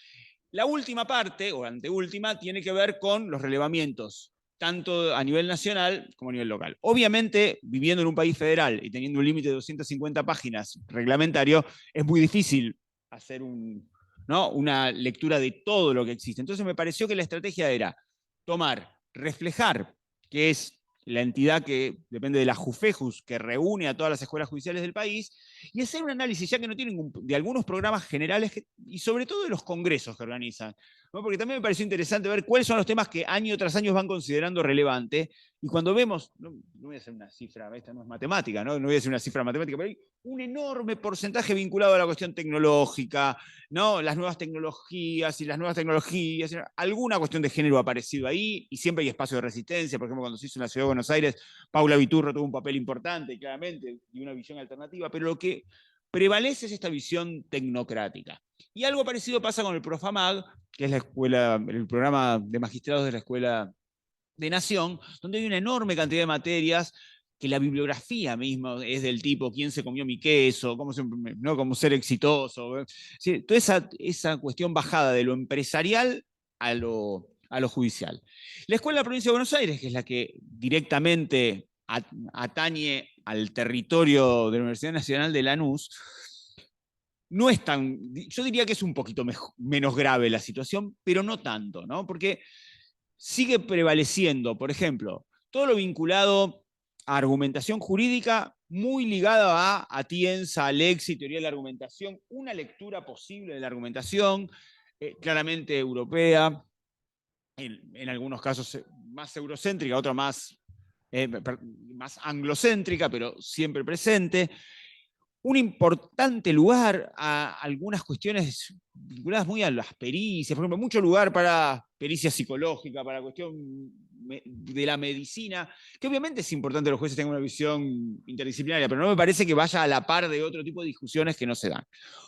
La última parte, o anteúltima, tiene que ver con los relevamientos, tanto a nivel nacional como a nivel local. Obviamente, viviendo en un país federal y teniendo un límite de 250 páginas reglamentario, es muy difícil hacer una lectura de todo lo que existe. Entonces me pareció que la estrategia era reflejar, que es la entidad que depende de la JUFEJUS, que reúne a todas las escuelas judiciales del país, y hacer un análisis, ya que no tienen de algunos programas generales y sobre todo de los congresos que organizan, ¿no? Porque también me pareció interesante ver cuáles son los temas que año tras año van considerando relevantes, y cuando vemos, no voy a hacer una cifra, esta no es matemática, no voy a hacer una cifra matemática, pero hay un enorme porcentaje vinculado a la cuestión tecnológica, ¿no? Las nuevas tecnologías y las nuevas tecnologías, alguna cuestión de género ha aparecido ahí, y siempre hay espacio de resistencia. Por ejemplo, cuando se hizo en la Ciudad de Buenos Aires, Paula Viturro tuvo un papel importante, claramente, y una visión alternativa, pero lo que prevalece es esta visión tecnocrática. Y algo parecido pasa con el Profamag, que es la escuela, el programa de magistrados de la Escuela de Nación, donde hay una enorme cantidad de materias que la bibliografía misma es del tipo quién se comió mi queso, cómo ser exitoso. ¿Sí? Toda esa cuestión bajada de lo empresarial a lo judicial. La Escuela de la Provincia de Buenos Aires, que es la que directamente atañe al territorio de la Universidad Nacional de Lanús, no es tan, yo diría que es un poquito menos grave la situación, pero no tanto, ¿no? Porque sigue prevaleciendo, por ejemplo, todo lo vinculado a argumentación jurídica, muy ligada a Atienza, a Lexi, teoría de la argumentación, una lectura posible de la argumentación, claramente europea, en algunos casos más eurocéntrica, otra más anglocéntrica, pero siempre presente. Un importante lugar a algunas cuestiones vinculadas muy a las pericias, por ejemplo, mucho lugar para pericia psicológica, para la cuestión de la medicina, que obviamente es importante que los jueces tengan una visión interdisciplinaria, pero no me parece que vaya a la par de otro tipo de discusiones que no se dan.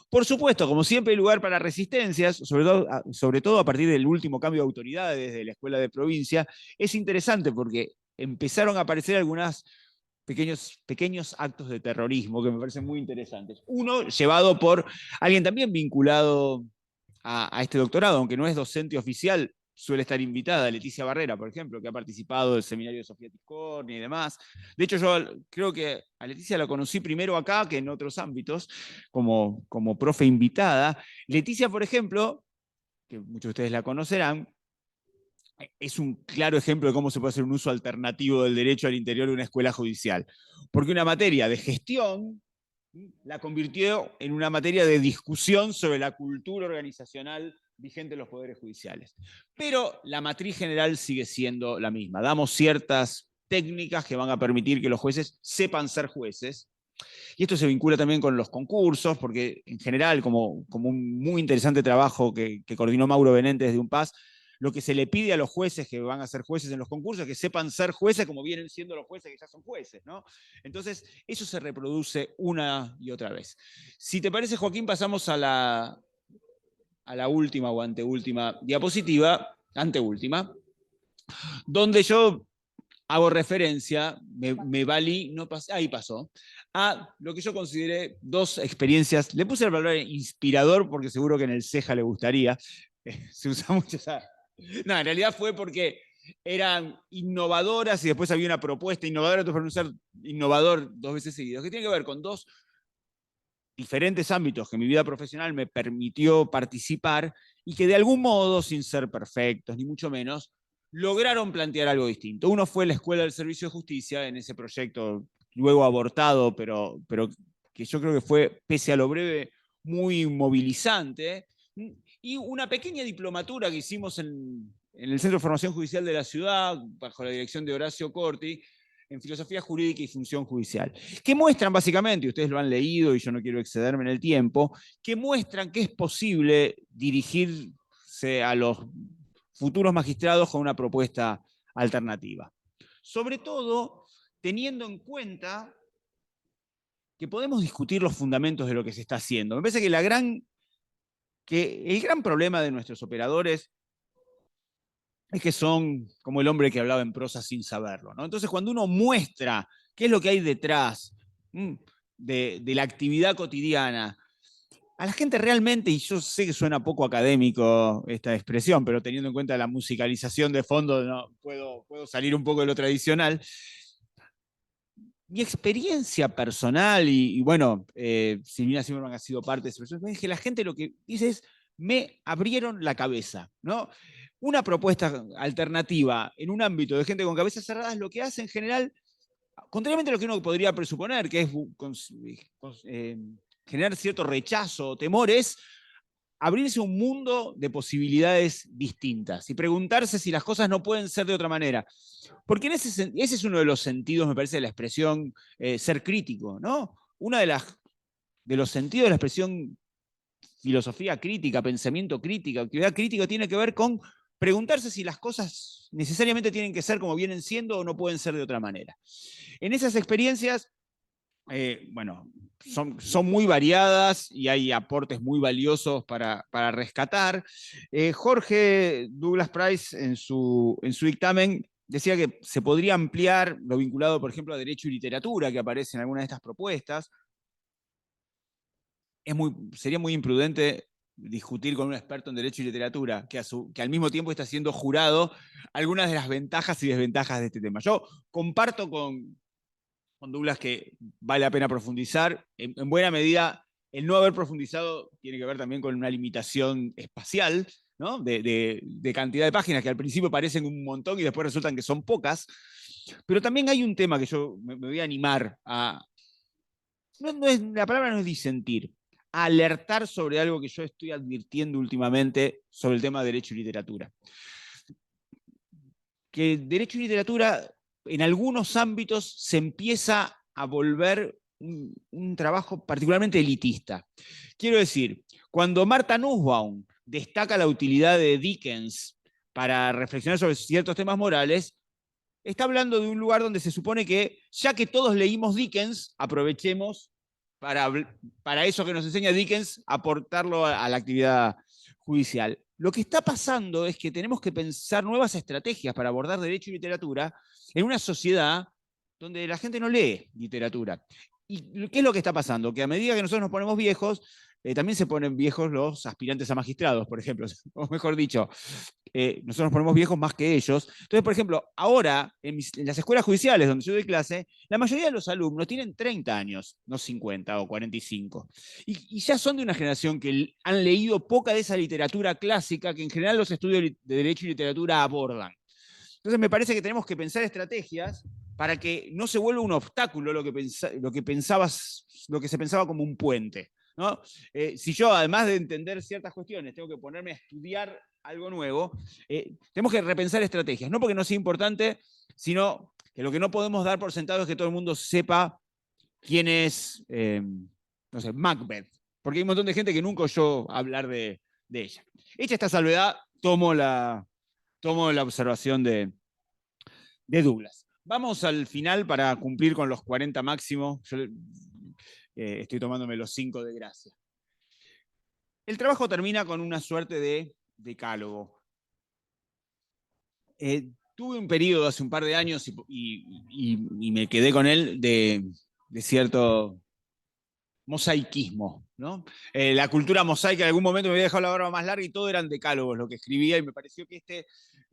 Por supuesto, como siempre, hay lugar para resistencias, sobre todo a partir del último cambio de autoridades desde la escuela de provincia. Es interesante porque empezaron a aparecer algunas pequeños actos de terrorismo que me parecen muy interesantes. Uno llevado por alguien también vinculado a este doctorado, aunque no es docente oficial, suele estar invitada, Leticia Barrera, por ejemplo, que ha participado del seminario de Sofía Tiscornia y demás. De hecho, yo creo que a Leticia la conocí primero acá que en otros ámbitos, como profe invitada. Leticia, por ejemplo, que muchos de ustedes la conocerán, es un claro ejemplo de cómo se puede hacer un uso alternativo del derecho al interior de una escuela judicial. Porque una materia de gestión la convirtió en una materia de discusión sobre la cultura organizacional vigente en los poderes judiciales. Pero la matriz general sigue siendo la misma. Damos ciertas técnicas que van a permitir que los jueces sepan ser jueces. Y esto se vincula también con los concursos, porque en general, como un muy interesante trabajo que coordinó Mauro Benente desde UNPAS, lo que se le pide a los jueces que van a ser jueces en los concursos es que sepan ser jueces como vienen siendo los jueces que ya son jueces, ¿no? Entonces, eso se reproduce una y otra vez. Si te parece, Joaquín, pasamos a la última o anteúltima diapositiva, anteúltima, donde yo hago referencia, me valí, no pasé, ahí pasó, a lo que yo consideré dos experiencias. Le puse la palabra inspirador porque seguro que en el CEJA le gustaría. Se usa mucho esa. No, en realidad fue porque eran innovadoras y después había una propuesta innovadora, entonces pronunciar innovador dos veces seguidos, que tiene que ver con dos diferentes ámbitos que mi vida profesional me permitió participar y que de algún modo, sin ser perfectos, ni mucho menos, lograron plantear algo distinto. Uno fue la Escuela del Servicio de Justicia, en ese proyecto luego abortado, pero que yo creo que fue, pese a lo breve, muy movilizante, y una pequeña diplomatura que hicimos en el Centro de Formación Judicial de la ciudad, bajo la dirección de Horacio Corti, en Filosofía Jurídica y Función Judicial, que muestran básicamente, y ustedes lo han leído y yo no quiero excederme en el tiempo, que muestran que es posible dirigirse a los futuros magistrados con una propuesta alternativa. Sobre todo, teniendo en cuenta que podemos discutir los fundamentos de lo que se está haciendo. Me parece que el gran problema de nuestros operadores es que son como el hombre que hablaba en prosa sin saberlo, ¿no? Entonces, cuando uno muestra qué es lo que hay detrás de la actividad cotidiana, a la gente realmente, y yo sé que suena poco académico esta expresión, pero teniendo en cuenta la musicalización de fondo, no, puedo salir un poco de lo tradicional. Mi experiencia personal, y bueno, Silvina Zimmerman ha sido parte de eso, es que la gente lo que dice es, me abrieron la cabeza, ¿no? una propuesta alternativa en un ámbito de gente con cabezas cerradas lo que hace en general, contrariamente a lo que uno podría presuponer, que es generar cierto rechazo o temores, abrirse un mundo de posibilidades distintas y preguntarse si las cosas no pueden ser de otra manera. Porque ese es uno de los sentidos, me parece, de la expresión ser crítico, ¿no? Uno de los sentidos de la expresión filosofía crítica, pensamiento crítico, actividad crítica, tiene que ver con preguntarse si las cosas necesariamente tienen que ser como vienen siendo o no pueden ser de otra manera. En esas experiencias, bueno, son muy variadas y hay aportes muy valiosos para rescatar. Jorge Douglas Price en su dictamen decía que se podría ampliar lo vinculado, por ejemplo, a derecho y literatura que aparece en algunas de estas propuestas. Sería muy imprudente discutir con un experto en derecho y literatura que al mismo tiempo está siendo jurado algunas de las ventajas y desventajas de este tema. Yo comparto con Douglas que vale la pena profundizar. En buena medida, el no haber profundizado tiene que ver también con una limitación espacial, ¿no? de cantidad de páginas que al principio parecen un montón y después resultan que son pocas. Pero también hay un tema que yo me voy a animar a... la palabra no es disentir, a alertar sobre algo que yo estoy advirtiendo últimamente sobre el tema de derecho y literatura. Que derecho y literatura en algunos ámbitos se empieza a volver un trabajo particularmente elitista. Quiero decir, cuando Martha Nussbaum destaca la utilidad de Dickens para reflexionar sobre ciertos temas morales, está hablando de un lugar donde se supone que, ya que todos leímos Dickens, aprovechemos para eso que nos enseña Dickens, aportarlo a la actividad judicial. Lo que está pasando es que tenemos que pensar nuevas estrategias para abordar derecho y literatura en una sociedad donde la gente no lee literatura. ¿Y qué es lo que está pasando? Que a medida que nosotros nos ponemos viejos, también se ponen viejos los aspirantes a magistrados, por ejemplo. O mejor dicho, nosotros nos ponemos viejos más que ellos. Entonces, por ejemplo, ahora en las escuelas judiciales donde yo doy clase, la mayoría de los alumnos tienen 30 años, no 50 o 45. Y ya son de una generación que han leído poca de esa literatura clásica que en general los estudios de Derecho y Literatura abordan. Entonces, me parece que tenemos que pensar estrategias para que no se vuelva un obstáculo lo que se pensaba como un puente, ¿no? Si yo, además de entender ciertas cuestiones, tengo que ponerme a estudiar algo nuevo, tenemos que repensar estrategias, no porque no sea importante, sino que lo que no podemos dar por sentado es que todo el mundo sepa quién es, no sé, Macbeth, porque hay un montón de gente que nunca oyó hablar de ella. Hecha esta salvedad, tomo la observación de Douglas. Vamos al final para cumplir con los 40 máximos. Yo estoy tomándome los 5 de gracia. El trabajo termina con una suerte de decálogo. Tuve un periodo hace un par de años y me quedé con él de cierto mosaicismo, ¿no? La cultura mosaica en algún momento me había dejado la barba más larga y todo eran decálogos lo que escribía y me pareció que este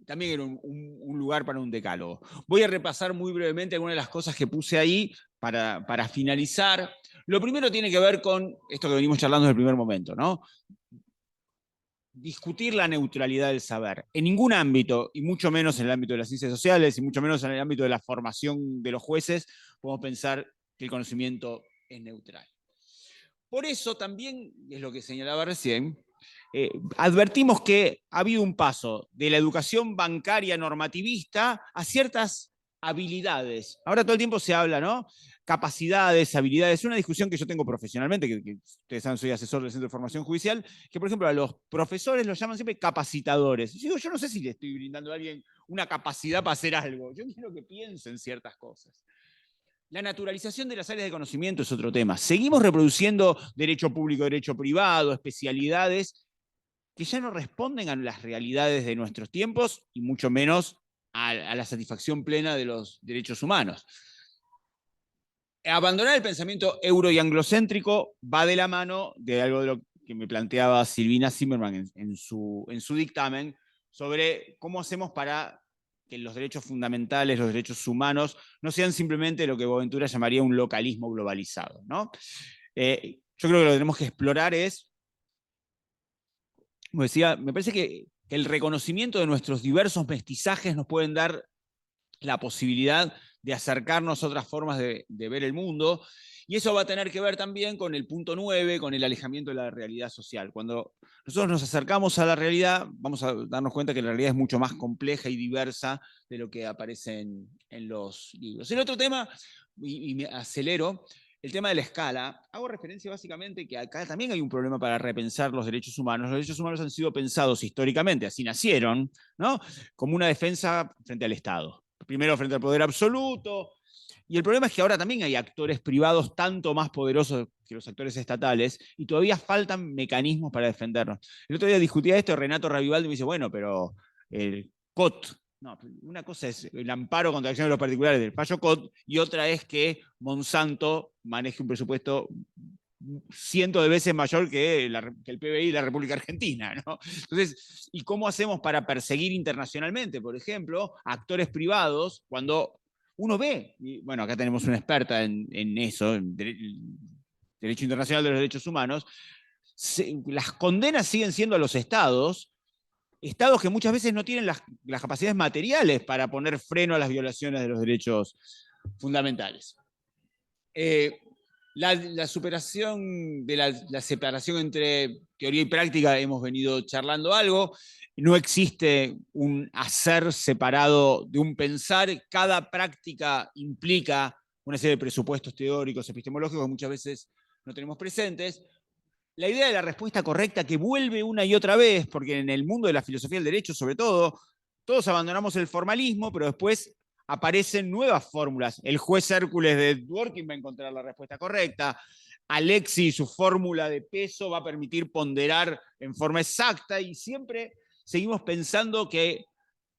también era un lugar para un decálogo. Voy a repasar muy brevemente algunas de las cosas que puse ahí para finalizar. Lo primero tiene que ver con esto que venimos charlando desde el primer momento, ¿no? Discutir la neutralidad del saber. En ningún ámbito, y mucho menos en el ámbito de las ciencias sociales, y mucho menos en el ámbito de la formación de los jueces, podemos pensar que el conocimiento es neutral. Por eso también, es lo que señalaba recién, advertimos que ha habido un paso de la educación bancaria normativista a ciertas habilidades. Ahora todo el tiempo se habla, ¿no? Capacidades, habilidades. Es una discusión que yo tengo profesionalmente, que ustedes saben, soy asesor del Centro de Formación Judicial, que por ejemplo a los profesores los llaman siempre capacitadores. Y yo digo, yo no sé si le estoy brindando a alguien una capacidad para hacer algo. Yo quiero que piensen ciertas cosas. La naturalización de las áreas de conocimiento es otro tema. Seguimos reproduciendo derecho público, derecho privado, especialidades que ya no responden a las realidades de nuestros tiempos y mucho menos a la satisfacción plena de los derechos humanos. Abandonar el pensamiento euro y anglocéntrico va de la mano de algo de lo que me planteaba Silvina Zimmerman en su dictamen sobre cómo hacemos para que los derechos fundamentales, los derechos humanos, no sean simplemente lo que Boaventura llamaría un localismo globalizado, ¿no? Yo creo que lo que tenemos que explorar es, como decía, me parece que que el reconocimiento de nuestros diversos mestizajes nos pueden dar la posibilidad de acercarnos a otras formas de ver el mundo. Y eso va a tener que ver también con el punto 9, con el alejamiento de la realidad social. Cuando nosotros nos acercamos a la realidad, vamos a darnos cuenta que la realidad es mucho más compleja y diversa de lo que aparece en los libros. El otro tema, y me acelero, el tema de la escala. Hago referencia básicamente que acá también hay un problema para repensar los derechos humanos. Los derechos humanos han sido pensados históricamente, así nacieron, ¿no? Como una defensa frente al Estado. Primero frente al poder absoluto, y el problema es que ahora también hay actores privados tanto más poderosos que los actores estatales y todavía faltan mecanismos para defendernos. El otro día discutía esto, Renato Ravivaldi me dice, bueno, pero el COT, no, una cosa es el amparo contra acciones de los particulares del fallo COT y otra es que Monsanto maneje un presupuesto cientos de veces mayor que el PBI de la República Argentina, ¿no? Entonces, ¿y cómo hacemos para perseguir internacionalmente, por ejemplo, actores privados cuando uno ve, y bueno, acá tenemos una experta en eso, en Derecho Internacional de los Derechos Humanos, las condenas siguen siendo a los estados, estados que muchas veces no tienen las capacidades materiales para poner freno a las violaciones de los derechos fundamentales. La superación de la separación entre teoría y práctica hemos venido charlando algo. No existe un hacer separado de un pensar. Cada práctica implica una serie de presupuestos teóricos, epistemológicos que muchas veces no tenemos presentes. La idea de la respuesta correcta que vuelve una y otra vez, porque en el mundo de la filosofía del derecho, sobre todo, todos abandonamos el formalismo, pero después aparecen nuevas fórmulas. El juez Hércules de Dworkin va a encontrar la respuesta correcta. Alexi y su fórmula de peso va a permitir ponderar en forma exacta y siempre seguimos pensando que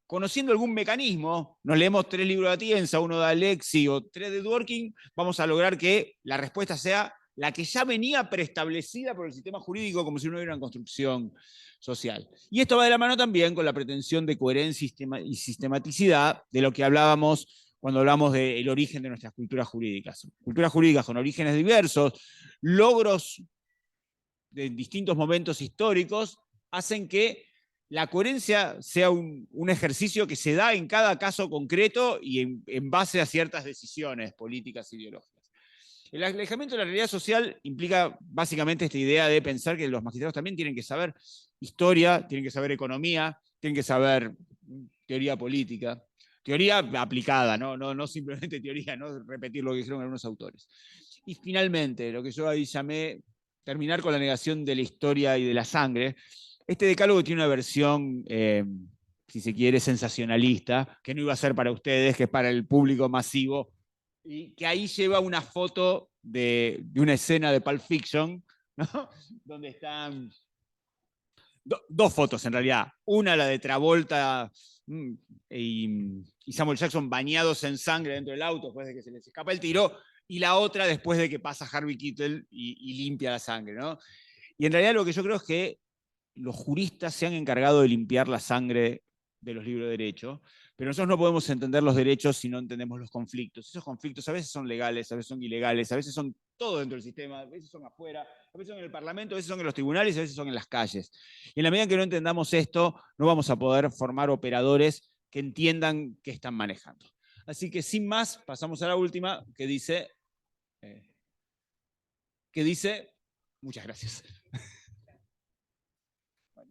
conociendo algún mecanismo, nos leemos 3 libros de Atienza, uno de Alexi o 3 de Dworkin, vamos a lograr que la respuesta sea la que ya venía preestablecida por el sistema jurídico como si no hubiera una construcción social. Y esto va de la mano también con la pretensión de coherencia y sistematicidad de lo que hablábamos cuando hablamos del origen de nuestras culturas jurídicas. Culturas jurídicas con orígenes diversos, logros de distintos momentos históricos, hacen que la coherencia sea un ejercicio que se da en cada caso concreto y en base a ciertas decisiones políticas e ideológicas. El alejamiento de la realidad social implica básicamente esta idea de pensar que los magistrados también tienen que saber historia, tienen que saber economía, tienen que saber teoría política, teoría aplicada, no simplemente teoría, no repetir lo que dijeron algunos autores. Y finalmente, lo que yo ahí llamé terminar con la negación de la historia y de la sangre. Este decálogo tiene una versión, si se quiere, sensacionalista, que no iba a ser para ustedes, que es para el público masivo, y que ahí lleva una foto de una escena de Pulp Fiction, ¿no? Donde están dos fotos en realidad. Una, la de Travolta y Samuel Jackson bañados en sangre dentro del auto después de que se les escapa el tiro, y la otra después de que pasa Harvey Keitel y limpia la sangre, ¿no? Y en realidad lo que yo creo es que los juristas se han encargado de limpiar la sangre de los libros de derecho, pero nosotros no podemos entender los derechos si no entendemos los conflictos. Esos conflictos a veces son legales, a veces son ilegales, a veces son todo dentro del sistema, a veces son afuera, a veces son en el Parlamento, a veces son en los tribunales, a veces son en las calles. Y en la medida que no entendamos esto, no vamos a poder formar operadores que entiendan qué están manejando. Así que sin más, pasamos a la última, que dice, muchas gracias.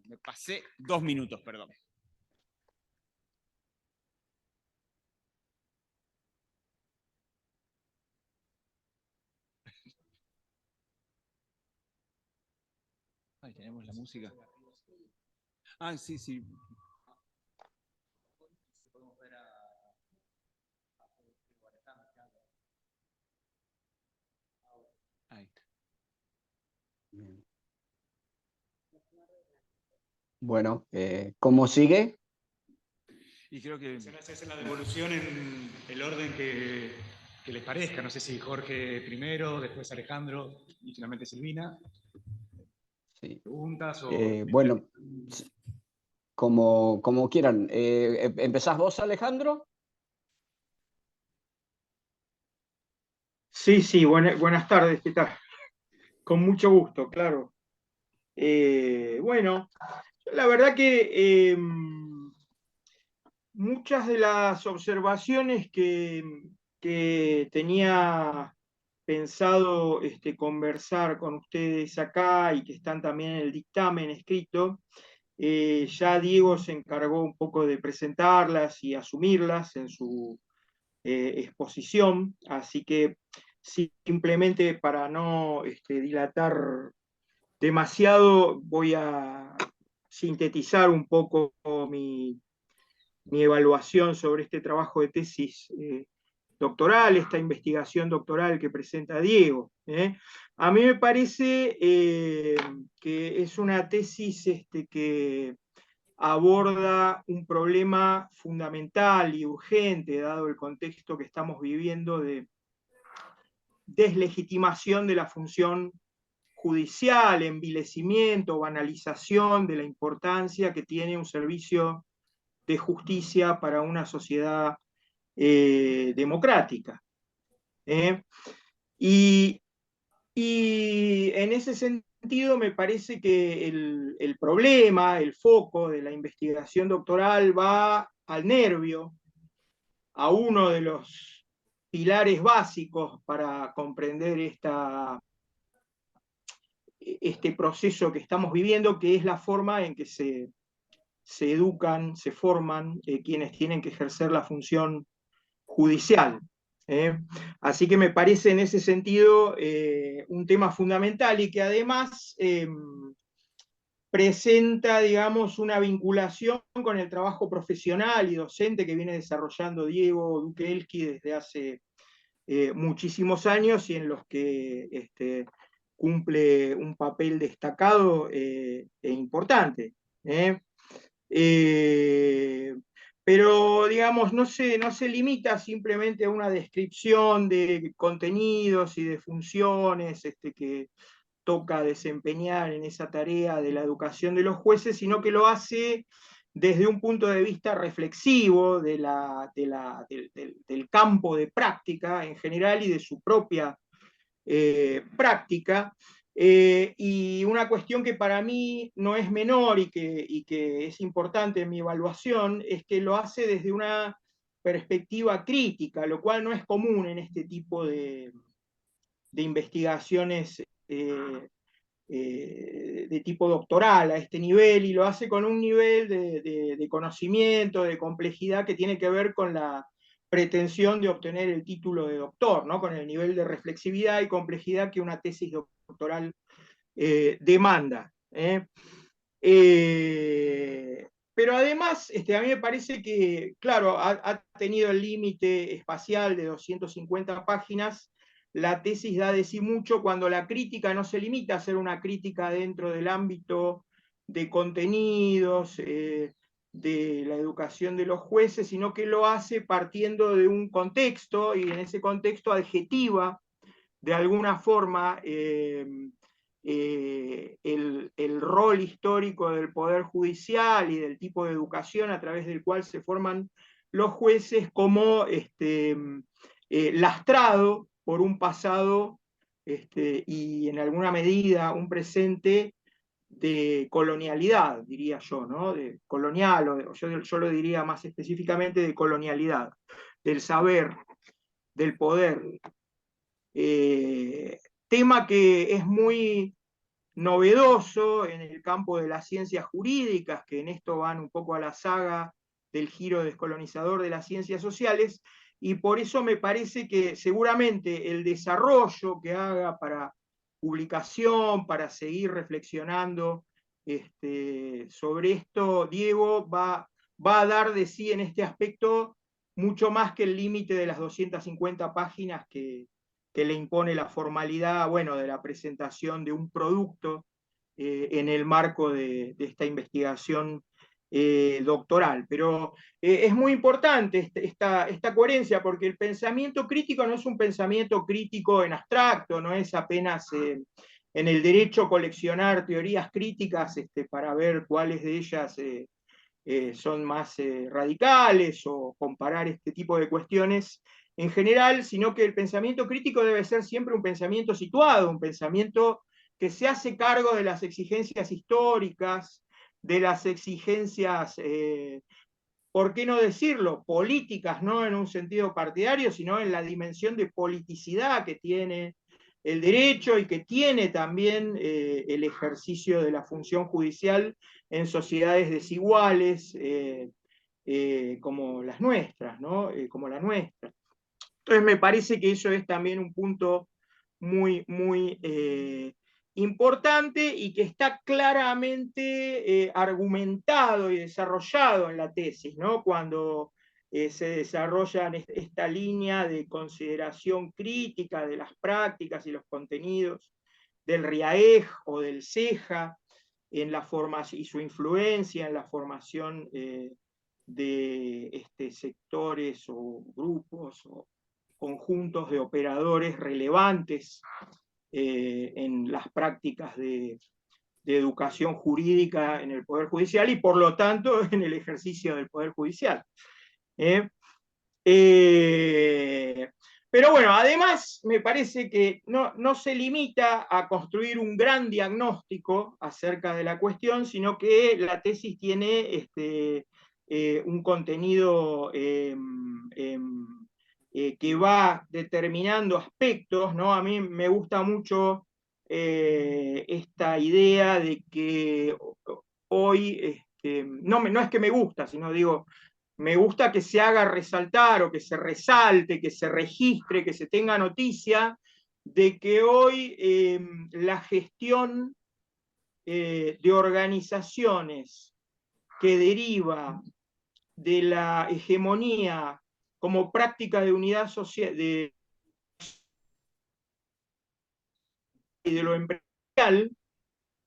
Me pasé 2 minutos, perdón. Ahí tenemos la música. Ah, sí, sí. Ahí. Bueno, ¿cómo sigue? Y creo que se hace la devolución en el orden que les parezca. No sé si Jorge primero, después Alejandro y finalmente Silvina. Sí. ¿Preguntas o...? Bueno, como quieran. ¿Empezás vos, Alejandro? Sí, buenas tardes, ¿qué tal? Con mucho gusto, claro. Bueno, La verdad que muchas de las observaciones que tenía pensado conversar con ustedes acá y que están también en el dictamen escrito, ya Diego se encargó un poco de presentarlas y asumirlas en su exposición, así que simplemente para no dilatar demasiado, voy a sintetizar un poco mi evaluación sobre este trabajo de tesis doctoral, esta investigación doctoral que presenta Diego. A mí me parece que es una tesis que aborda un problema fundamental y urgente, dado el contexto que estamos viviendo de deslegitimación de la función judicial, envilecimiento, banalización de la importancia que tiene un servicio de justicia para una sociedad democrática. Y en ese sentido me parece que el problema, el foco de la investigación doctoral va al nervio, a uno de los pilares básicos para comprender este proceso que estamos viviendo, que es la forma en que se educan, se forman quienes tienen que ejercer la función judicial. Así que me parece en ese sentido un tema fundamental y que además presenta, digamos, una vinculación con el trabajo profesional y docente que viene desarrollando Diego Dukelski desde hace muchísimos años y en los que cumple un papel destacado e importante. Pero, digamos, no se limita simplemente a una descripción de contenidos y de funciones que toca desempeñar en esa tarea de la educación de los jueces, sino que lo hace desde un punto de vista reflexivo del campo de práctica en general y de su propia práctica. Y una cuestión que para mí no es menor y que es importante en mi evaluación es que lo hace desde una perspectiva crítica, lo cual no es común en este tipo de investigaciones de tipo doctoral a este nivel, y lo hace con un nivel de conocimiento, de complejidad que tiene que ver con la pretensión de obtener el título de doctor, ¿no? Con el nivel de reflexividad y complejidad que una tesis doctoral demanda. Pero además, a mí me parece que, claro, ha tenido el límite espacial de 250 páginas. La tesis da de sí mucho cuando la crítica no se limita a ser una crítica dentro del ámbito de contenidos, de la educación de los jueces, sino que lo hace partiendo de un contexto y en ese contexto adjetiva de alguna forma el rol histórico del Poder Judicial y del tipo de educación a través del cual se forman los jueces como lastrado por un pasado y en alguna medida un presente de colonialidad, diría yo, ¿no? De colonial, o yo lo diría más específicamente de colonialidad, del saber, del poder. Tema que es muy novedoso en el campo de las ciencias jurídicas, que en esto van un poco a la saga del giro descolonizador de las ciencias sociales, y por eso me parece que seguramente el desarrollo que haga para publicación, para seguir reflexionando sobre esto, Diego va a dar de sí en este aspecto mucho más que el límite de las 250 páginas que le impone la formalidad, bueno, de la presentación de un producto en el marco de esta investigación doctoral. Pero es muy importante esta coherencia, porque el pensamiento crítico no es un pensamiento crítico en abstracto, no es apenas en el derecho coleccionar teorías críticas para ver cuáles de ellas son más radicales o comparar este tipo de cuestiones en general, sino que el pensamiento crítico debe ser siempre un pensamiento situado, un pensamiento que se hace cargo de las exigencias históricas, de las exigencias, ¿por qué no decirlo?, políticas, no en un sentido partidario, sino en la dimensión de politicidad que tiene el derecho y que tiene también el ejercicio de la función judicial en sociedades desiguales como las nuestras, ¿no? Como la nuestra. Entonces me parece que eso es también un punto muy, muy importante y que está claramente argumentado y desarrollado en la tesis, ¿no? Cuando se desarrolla esta línea de consideración crítica de las prácticas y los contenidos del RIAEJ o del CEJA en la formación y su influencia en la formación de sectores o grupos o conjuntos de operadores relevantes en las prácticas de educación jurídica en el Poder Judicial y por lo tanto en el ejercicio del Poder Judicial. Pero bueno, además me parece que no se limita a construir un gran diagnóstico acerca de la cuestión, sino que la tesis tiene un contenido que va determinando aspectos, ¿no? A mí me gusta mucho esta idea de que hoy, no es que me gusta, sino digo, me gusta que se haga resaltar o que se resalte, que se registre, que se tenga noticia de que hoy la gestión de organizaciones que deriva de la hegemonía como práctica de unidad social, de lo empresarial,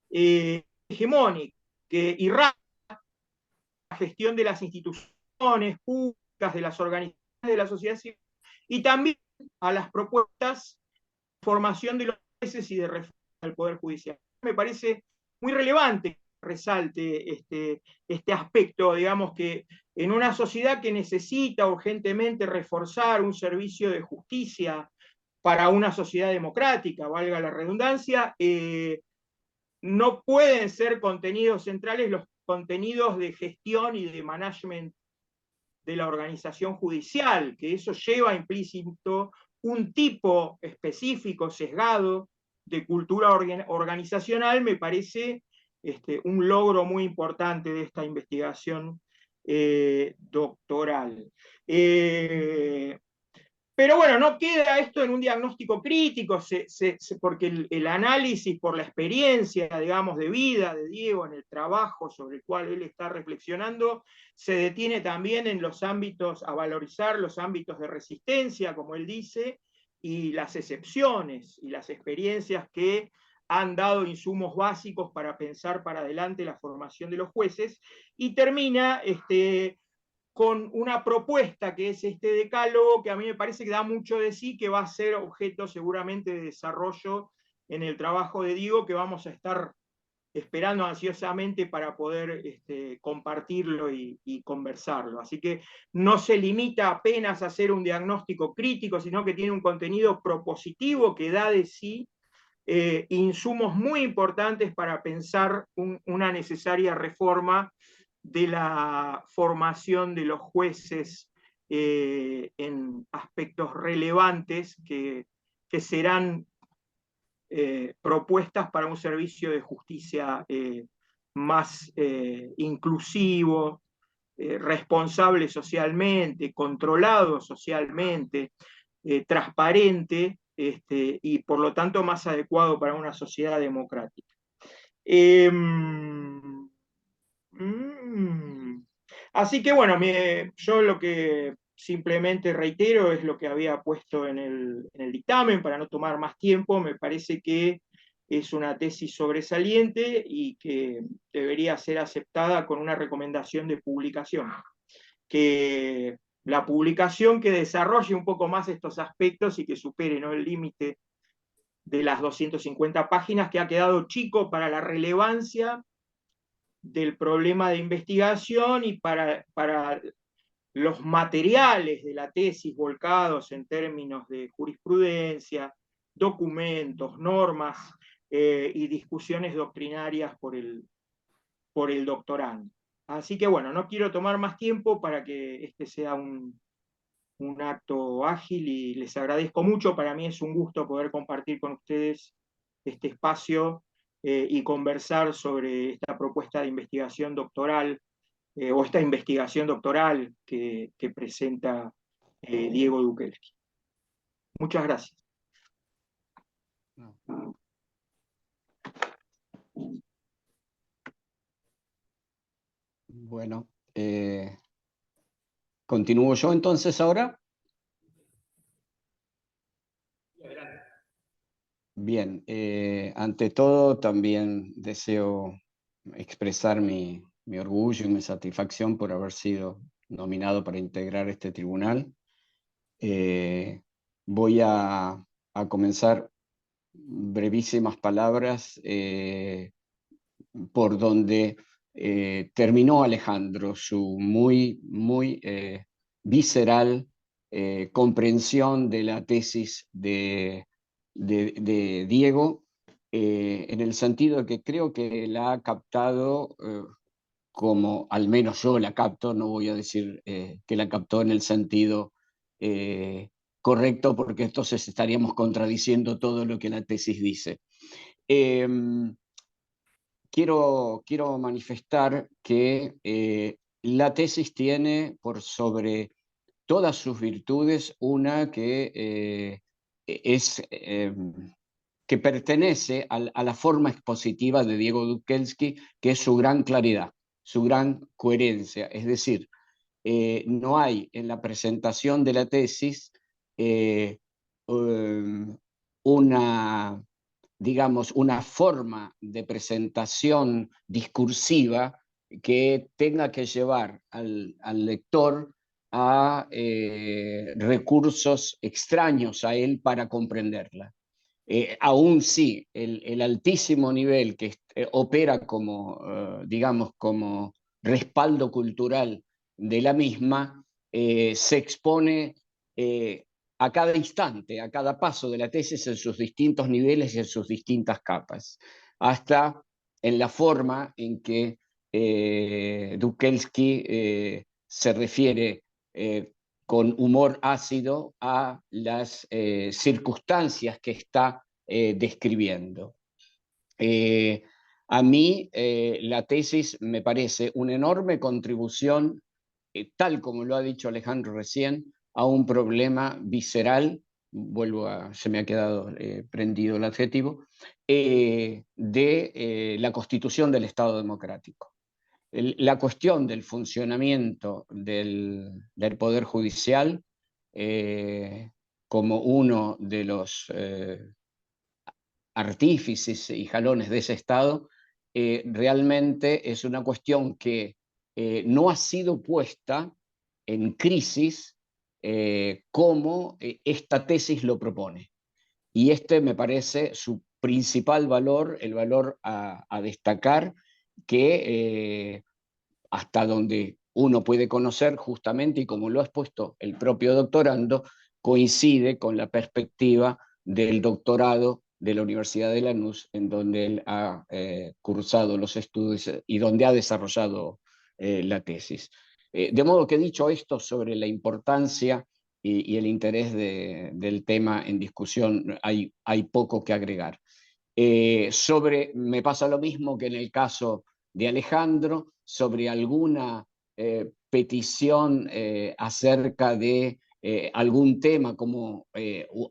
hegemónico, que irradia la gestión de las instituciones públicas, de las organizaciones de la sociedad civil, y también a las propuestas de formación de los jueces y de reforma del Poder Judicial. Me parece muy relevante que resalte este aspecto, digamos, que en una sociedad que necesita urgentemente reforzar un servicio de justicia para una sociedad democrática, valga la redundancia, no pueden ser contenidos centrales los contenidos de gestión y de management de la organización judicial, que eso lleva implícito un tipo específico, sesgado, de cultura organizacional. Me parece un logro muy importante de esta investigación doctoral. Pero bueno, no queda esto en un diagnóstico crítico, porque el análisis por la experiencia, digamos, de vida de Diego en el trabajo sobre el cual él está reflexionando, se detiene también en los ámbitos, a valorizar los ámbitos de resistencia, como él dice, y las excepciones y las experiencias que han dado insumos básicos para pensar para adelante la formación de los jueces, y termina con una propuesta que es este decálogo, que a mí me parece que da mucho de sí, que va a ser objeto seguramente de desarrollo en el trabajo de Diego, que vamos a estar esperando ansiosamente para poder compartirlo y conversarlo. Así que no se limita apenas a hacer un diagnóstico crítico, sino que tiene un contenido propositivo que da de sí insumos muy importantes para pensar una necesaria reforma de la formación de los jueces en aspectos relevantes que serán propuestas para un servicio de justicia más inclusivo, responsable socialmente, controlado socialmente, transparente, y por lo tanto más adecuado para una sociedad democrática. Así que bueno, yo lo que simplemente reitero es lo que había puesto en el dictamen para no tomar más tiempo. Me parece que es una tesis sobresaliente y que debería ser aceptada con una recomendación de publicación. Que la publicación que desarrolle un poco más estos aspectos y que supere, ¿no?, el límite de las 250 páginas, que ha quedado chico para la relevancia del problema de investigación y para los materiales de la tesis volcados en términos de jurisprudencia, documentos, normas y discusiones doctrinarias por el por el doctorando. Así que bueno, no quiero tomar más tiempo para que este sea un acto ágil y les agradezco mucho. Para mí es un gusto poder compartir con ustedes este espacio y conversar sobre esta propuesta de investigación doctoral o esta investigación doctoral que presenta Diego Dukelski. Muchas gracias. Bueno, ¿continúo yo entonces ahora? Bien, ante todo también deseo expresar mi orgullo y mi satisfacción por haber sido nominado para integrar este tribunal. Voy a comenzar brevísimas palabras por donde terminó Alejandro su muy visceral comprensión de la tesis de Diego, en el sentido de que creo que la ha captado como al menos yo la capto, no voy a decir que la captó en el sentido correcto, porque entonces estaríamos contradiciendo todo lo que la tesis dice. Quiero manifestar que la tesis tiene por sobre todas sus virtudes una que que pertenece a la forma expositiva de Diego Dukelski, que es su gran claridad, su gran coherencia. Es decir, no hay en la presentación de la tesis una, digamos, una forma de presentación discursiva que tenga que llevar al lector a recursos extraños a él para comprenderla. Aún sí, el altísimo nivel que opera como, digamos, como respaldo cultural de la misma, se expone a cada instante, a cada paso de la tesis en sus distintos niveles y en sus distintas capas, hasta en la forma en que Dukelski se refiere con humor ácido a las circunstancias que está describiendo. A mí la tesis me parece una enorme contribución, tal como lo ha dicho Alejandro recién, a un problema visceral, se me ha quedado prendido el adjetivo, de la constitución del Estado democrático. La cuestión del funcionamiento del Poder Judicial como uno de los artífices y jalones de ese Estado, realmente es una cuestión que no ha sido puesta en crisis como esta tesis lo propone. Y este me parece su principal valor, el valor a destacar, que hasta donde uno puede conocer justamente, y como lo ha expuesto el propio doctorando, coincide con la perspectiva del doctorado de la Universidad de Lanús, en donde él ha cursado los estudios y donde ha desarrollado la tesis. De modo que, dicho esto sobre la importancia y el interés del tema en discusión, hay poco que agregar. Me pasa lo mismo que en el caso de Alejandro, sobre alguna petición acerca de algún tema como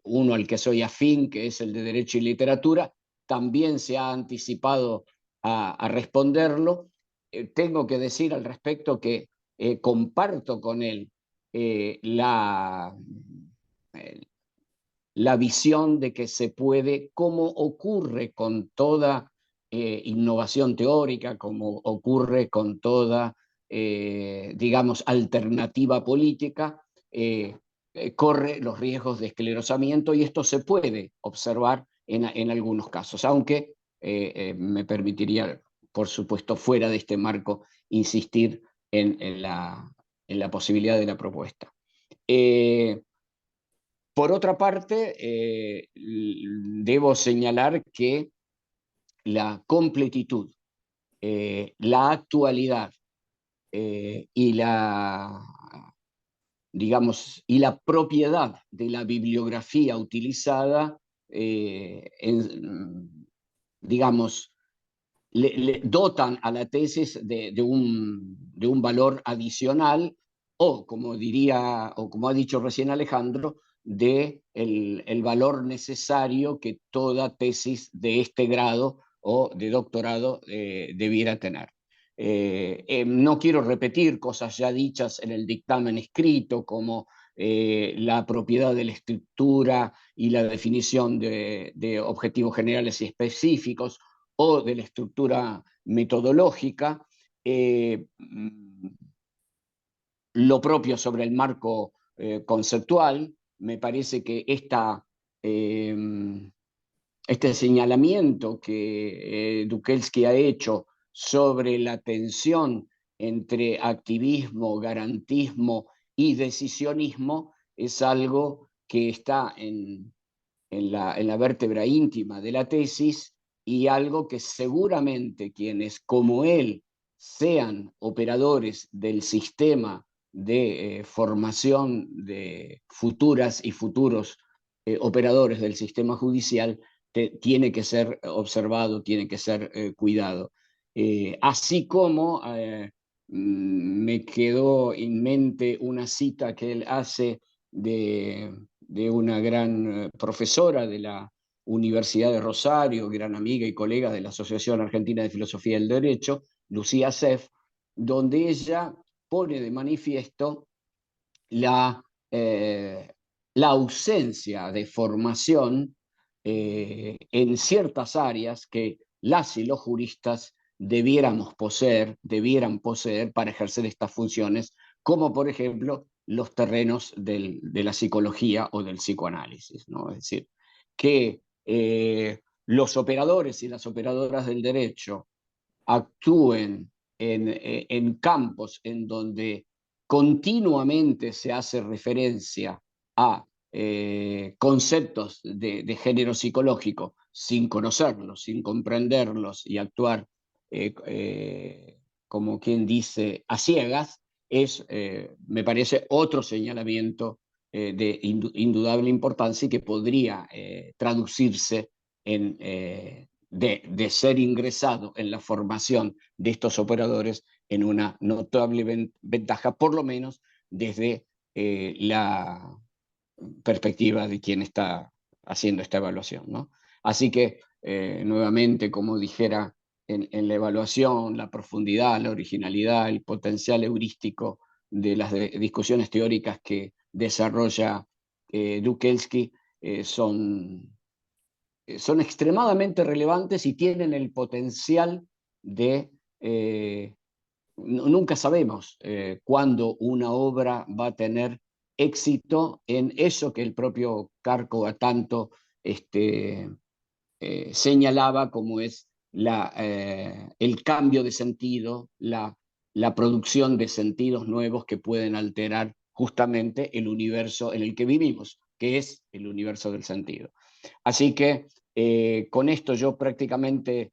uno al que soy afín, que es el de Derecho y Literatura, también se ha anticipado a responderlo. Tengo que decir al respecto que comparto con él la visión de que se puede, como ocurre con toda innovación teórica, como ocurre con toda, digamos, alternativa política, corre los riesgos de esclerosamiento, y esto se puede observar en algunos casos, aunque me permitiría, por supuesto, fuera de este marco, insistir en la posibilidad de la propuesta. Por otra parte, debo señalar que la completitud la actualidad y digamos, y la propiedad de la bibliografía utilizada, digamos, le dotan a la tesis de un valor adicional, o como diría, o como ha dicho recién Alejandro, de el valor necesario que toda tesis de este grado o de doctorado debiera tener. No quiero repetir cosas ya dichas en el dictamen escrito, como la propiedad de la estructura y la definición de objetivos generales y específicos, o de la estructura metodológica, lo propio sobre el marco conceptual. Me parece que este señalamiento que Dukelski ha hecho sobre la tensión entre activismo, garantismo y decisionismo es algo que está en la vértebra íntima de la tesis, y algo que seguramente quienes como él sean operadores del sistema de formación de futuras y futuros operadores del sistema judicial, tiene que ser observado, tiene que ser cuidado. Así como me quedó en mente una cita que él hace de una gran profesora de la Universidad de Rosario, gran amiga y colega de la Asociación Argentina de Filosofía del Derecho, Lucía Seff, donde ella pone de manifiesto la, la ausencia de formación en ciertas áreas que las y los juristas debieran poseer para ejercer estas funciones, como por ejemplo los terrenos de la psicología o del psicoanálisis, ¿no? Es decir, que los operadores y las operadoras del derecho actúen en campos en donde continuamente se hace referencia a conceptos de género psicológico sin conocerlos, sin comprenderlos, y actuar como quien dice a ciegas, me parece otro señalamiento de indudable importancia, y que podría traducirse en de ser ingresado en la formación de estos operadores en una notable ventaja, por lo menos desde la perspectiva de quien está haciendo esta evaluación, ¿no? Así que, nuevamente, como dijera, en la evaluación, la profundidad, la originalidad, el potencial heurístico de las discusiones teóricas que desarrolla Dukelski son extremadamente relevantes y tienen el potencial de... nunca sabemos cuándo una obra va a tener éxito en eso que el propio Carco a tanto señalaba, como es el cambio de sentido, la producción de sentidos nuevos que pueden alterar justamente el universo en el que vivimos, que es el universo del sentido. Así que con esto yo prácticamente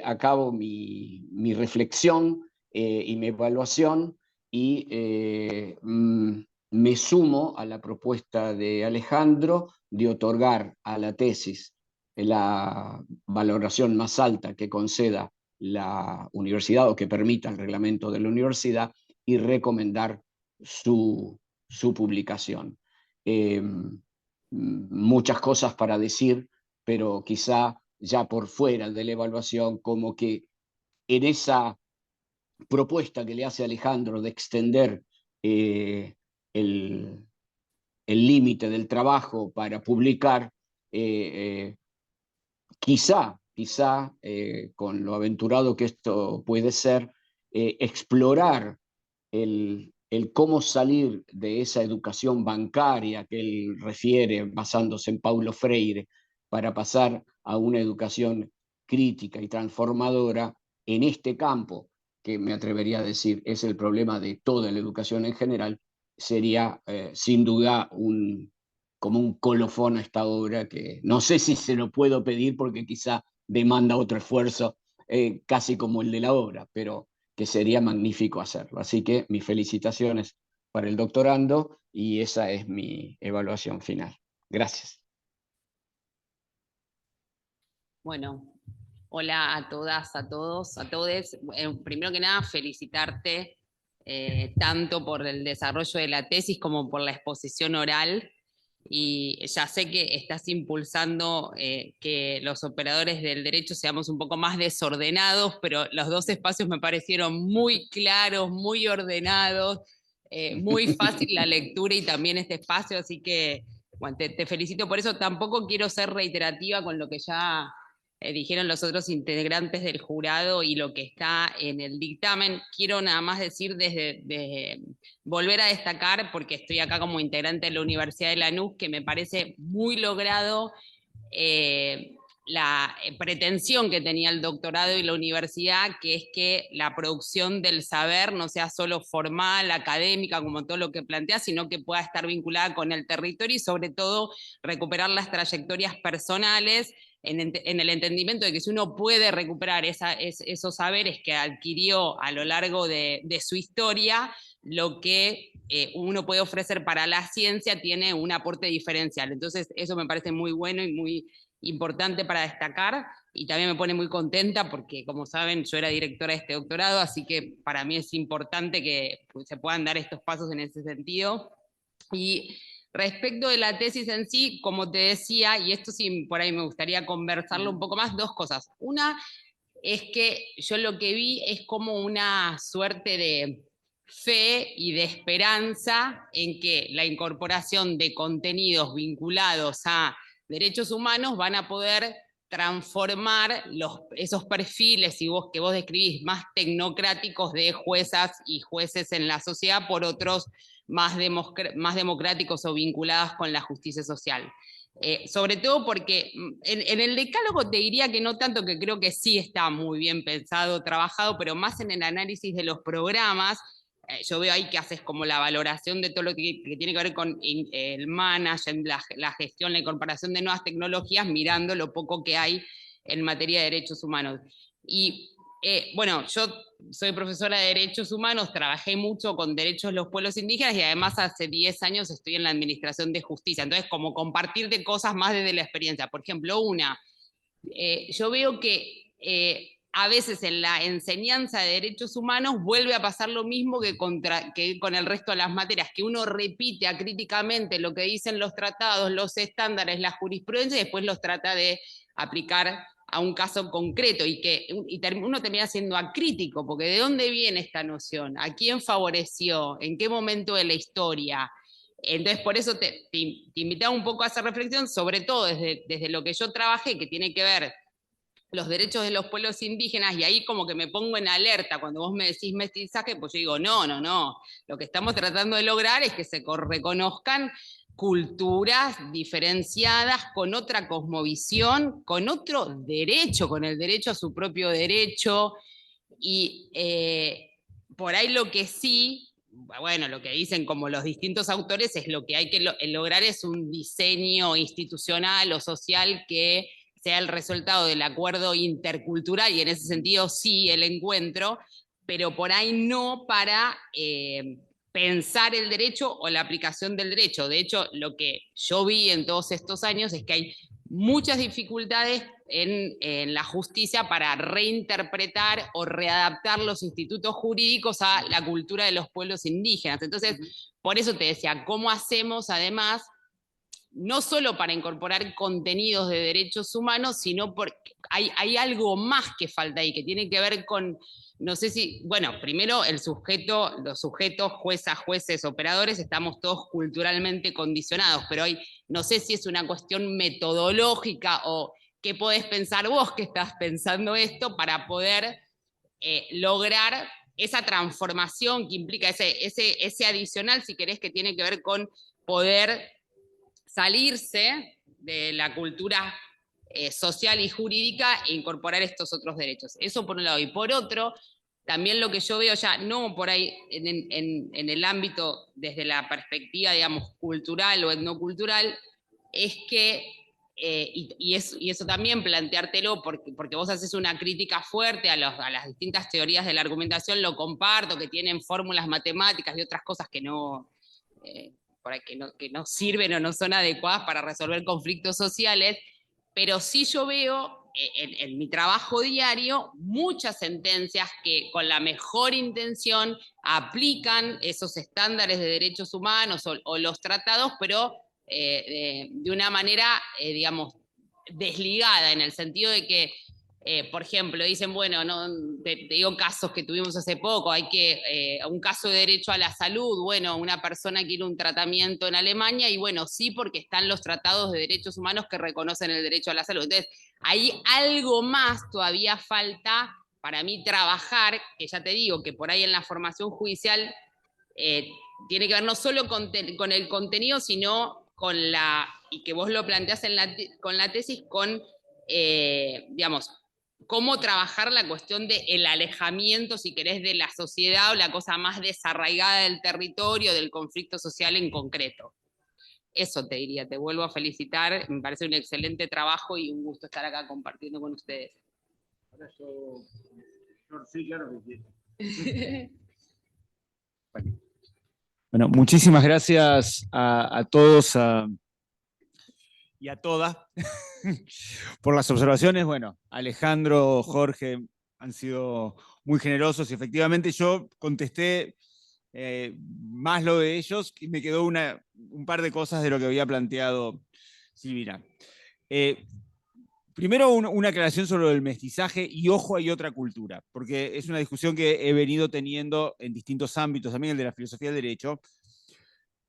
acabo mi reflexión y mi evaluación, y me sumo a la propuesta de Alejandro de otorgar a la tesis la valoración más alta que conceda la universidad o que permita el reglamento de la universidad, y recomendar su publicación. Muchas cosas para decir, pero quizá ya por fuera de la evaluación, como que en esa propuesta que le hace Alejandro de extender el límite del trabajo para publicar, quizá con lo aventurado que esto puede ser, explorar el cómo salir de esa educación bancaria que él refiere basándose en Paulo Freire, para pasar a una educación crítica y transformadora en este campo, que me atrevería a decir es el problema de toda la educación en general. Sería sin duda como un colofón a esta obra, que no sé si se lo puedo pedir porque quizá demanda otro esfuerzo casi como el de la obra, pero que sería magnífico hacerlo. Así que mis felicitaciones para el doctorando y esa es mi evaluación final. Gracias. Bueno, hola a todas, a todos, a todes. Primero que nada, felicitarte tanto por el desarrollo de la tesis como por la exposición oral. Y ya sé que estás impulsando que los operadores del derecho seamos un poco más desordenados, pero los dos espacios me parecieron muy claros, muy ordenados, muy fácil la lectura y también este espacio, así que bueno, te felicito por eso. Tampoco quiero ser reiterativa con lo que ya dijeron los otros integrantes del jurado y lo que está en el dictamen. Quiero nada más decir volver a destacar, porque estoy acá como integrante de la Universidad de Lanús, que me parece muy logrado la pretensión que tenía el doctorado y la universidad, que es que la producción del saber no sea solo formal, académica, como todo lo que plantea, sino que pueda estar vinculada con el territorio y sobre todo recuperar las trayectorias personales en el entendimiento de que si uno puede recuperar esos saberes que adquirió a lo largo de su historia, lo que uno puede ofrecer para la ciencia tiene un aporte diferencial. Entonces eso me parece muy bueno y muy importante para destacar, y también me pone muy contenta porque, como saben, yo era directora de este doctorado, así que para mí es importante que se puedan dar estos pasos en ese sentido. Y respecto de la tesis en sí, como te decía, y esto sí por ahí me gustaría conversarlo un poco más, dos cosas. Una es que yo lo que vi es como una suerte de fe y de esperanza en que la incorporación de contenidos vinculados a derechos humanos van a poder transformar esos perfiles que vos describís más tecnocráticos de juezas y jueces en la sociedad por otros más democráticos o vinculados con la justicia social. Sobre todo porque en el decálogo te diría que no tanto, que creo que sí está muy bien pensado, trabajado, pero más en el análisis de los programas. Yo veo ahí que haces como la valoración de todo lo que tiene que ver con el management, la gestión, la incorporación de nuevas tecnologías, mirando lo poco que hay en materia de derechos humanos. Y bueno, yo soy profesora de derechos humanos, trabajé mucho con derechos de los pueblos indígenas y además hace 10 años estoy en la administración de justicia. Entonces, como compartir de cosas más desde la experiencia. Por ejemplo, yo veo que a veces en la enseñanza de derechos humanos vuelve a pasar lo mismo que con el resto de las materias, que uno repite acríticamente lo que dicen los tratados, los estándares, la jurisprudencia, y después los trata de aplicar a un caso concreto, y uno termina siendo acrítico, porque ¿de dónde viene esta noción? ¿A quién favoreció? ¿En qué momento de la historia? Entonces, por eso te invitaba un poco a esa reflexión, sobre todo desde lo que yo trabajé, que tiene que ver los derechos de los pueblos indígenas, y ahí como que me pongo en alerta cuando vos me decís mestizaje, pues yo digo, no, lo que estamos tratando de lograr es que se reconozcan culturas diferenciadas, con otra cosmovisión, con otro derecho, con el derecho a su propio derecho, y por ahí lo que sí, bueno, lo que dicen como los distintos autores es lo que hay que lograr es un diseño institucional o social que sea el resultado del acuerdo intercultural, y en ese sentido sí el encuentro, pero por ahí no para pensar el derecho o la aplicación del derecho. De hecho, lo que yo vi en todos estos años es que hay muchas dificultades en la justicia para reinterpretar o readaptar los institutos jurídicos a la cultura de los pueblos indígenas. Entonces, por eso te decía, ¿cómo hacemos además, no solo para incorporar contenidos de derechos humanos, sino porque hay algo más que falta ahí, que tiene que ver con, no sé si, bueno, primero los sujetos, juezas, jueces, operadores, estamos todos culturalmente condicionados, pero hoy no sé si es una cuestión metodológica o qué podés pensar vos que estás pensando esto para poder lograr esa transformación que implica ese adicional, si querés, que tiene que ver con poder salirse de la cultura social y jurídica e incorporar estos otros derechos. Eso por un lado. Y por otro, también lo que yo veo ya, no por ahí en el ámbito desde la perspectiva, digamos, cultural o etnocultural, es que y eso también planteártelo, porque vos haces una crítica fuerte a las distintas teorías de la argumentación, lo comparto, que tienen fórmulas matemáticas y otras cosas que no, por ahí que no sirven o no son adecuadas para resolver conflictos sociales, pero sí yo veo en mi trabajo diario muchas sentencias que con la mejor intención aplican esos estándares de derechos humanos o los tratados, pero de una manera, digamos, desligada, en el sentido de que, por ejemplo, dicen, bueno, no, te digo casos que tuvimos hace poco, hay que, un caso de derecho a la salud, bueno, una persona quiere un tratamiento en Alemania y bueno, sí, porque están los tratados de derechos humanos que reconocen el derecho a la salud. Entonces, hay algo más todavía falta para mí trabajar, que ya te digo, que por ahí en la formación judicial tiene que ver no solo con el contenido, sino con y que vos lo planteás con la tesis, con, digamos, cómo trabajar la cuestión del alejamiento, si querés, de la sociedad o la cosa más desarraigada del territorio, del conflicto social en concreto. Eso te diría, te vuelvo a felicitar, me parece un excelente trabajo y un gusto estar acá compartiendo con ustedes. Sí, claro que sí. Bueno, muchísimas gracias a todos y a todas por las observaciones. Bueno, Alejandro, Jorge han sido muy generosos y efectivamente yo contesté más lo de ellos y me quedó un par de cosas de lo que había planteado Silvina. Primero, una aclaración sobre el mestizaje y ojo, hay otra cultura, porque es una discusión que he venido teniendo en distintos ámbitos, también el de la filosofía del derecho.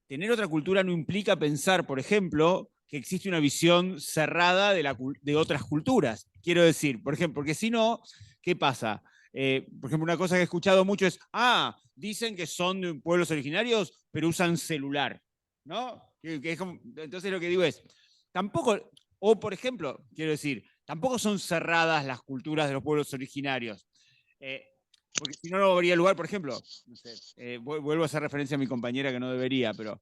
Tener otra cultura no implica pensar, por ejemplo, que existe una visión cerrada de otras culturas. Quiero decir, por ejemplo, porque si no, ¿qué pasa? Por ejemplo, una cosa que he escuchado mucho es, dicen que son de pueblos originarios, pero usan celular, ¿no? Entonces lo que digo es, tampoco, o por ejemplo, quiero decir, tampoco son cerradas las culturas de los pueblos originarios. Porque si no, no habría lugar, por ejemplo, no sé, vuelvo a hacer referencia a mi compañera que no debería, pero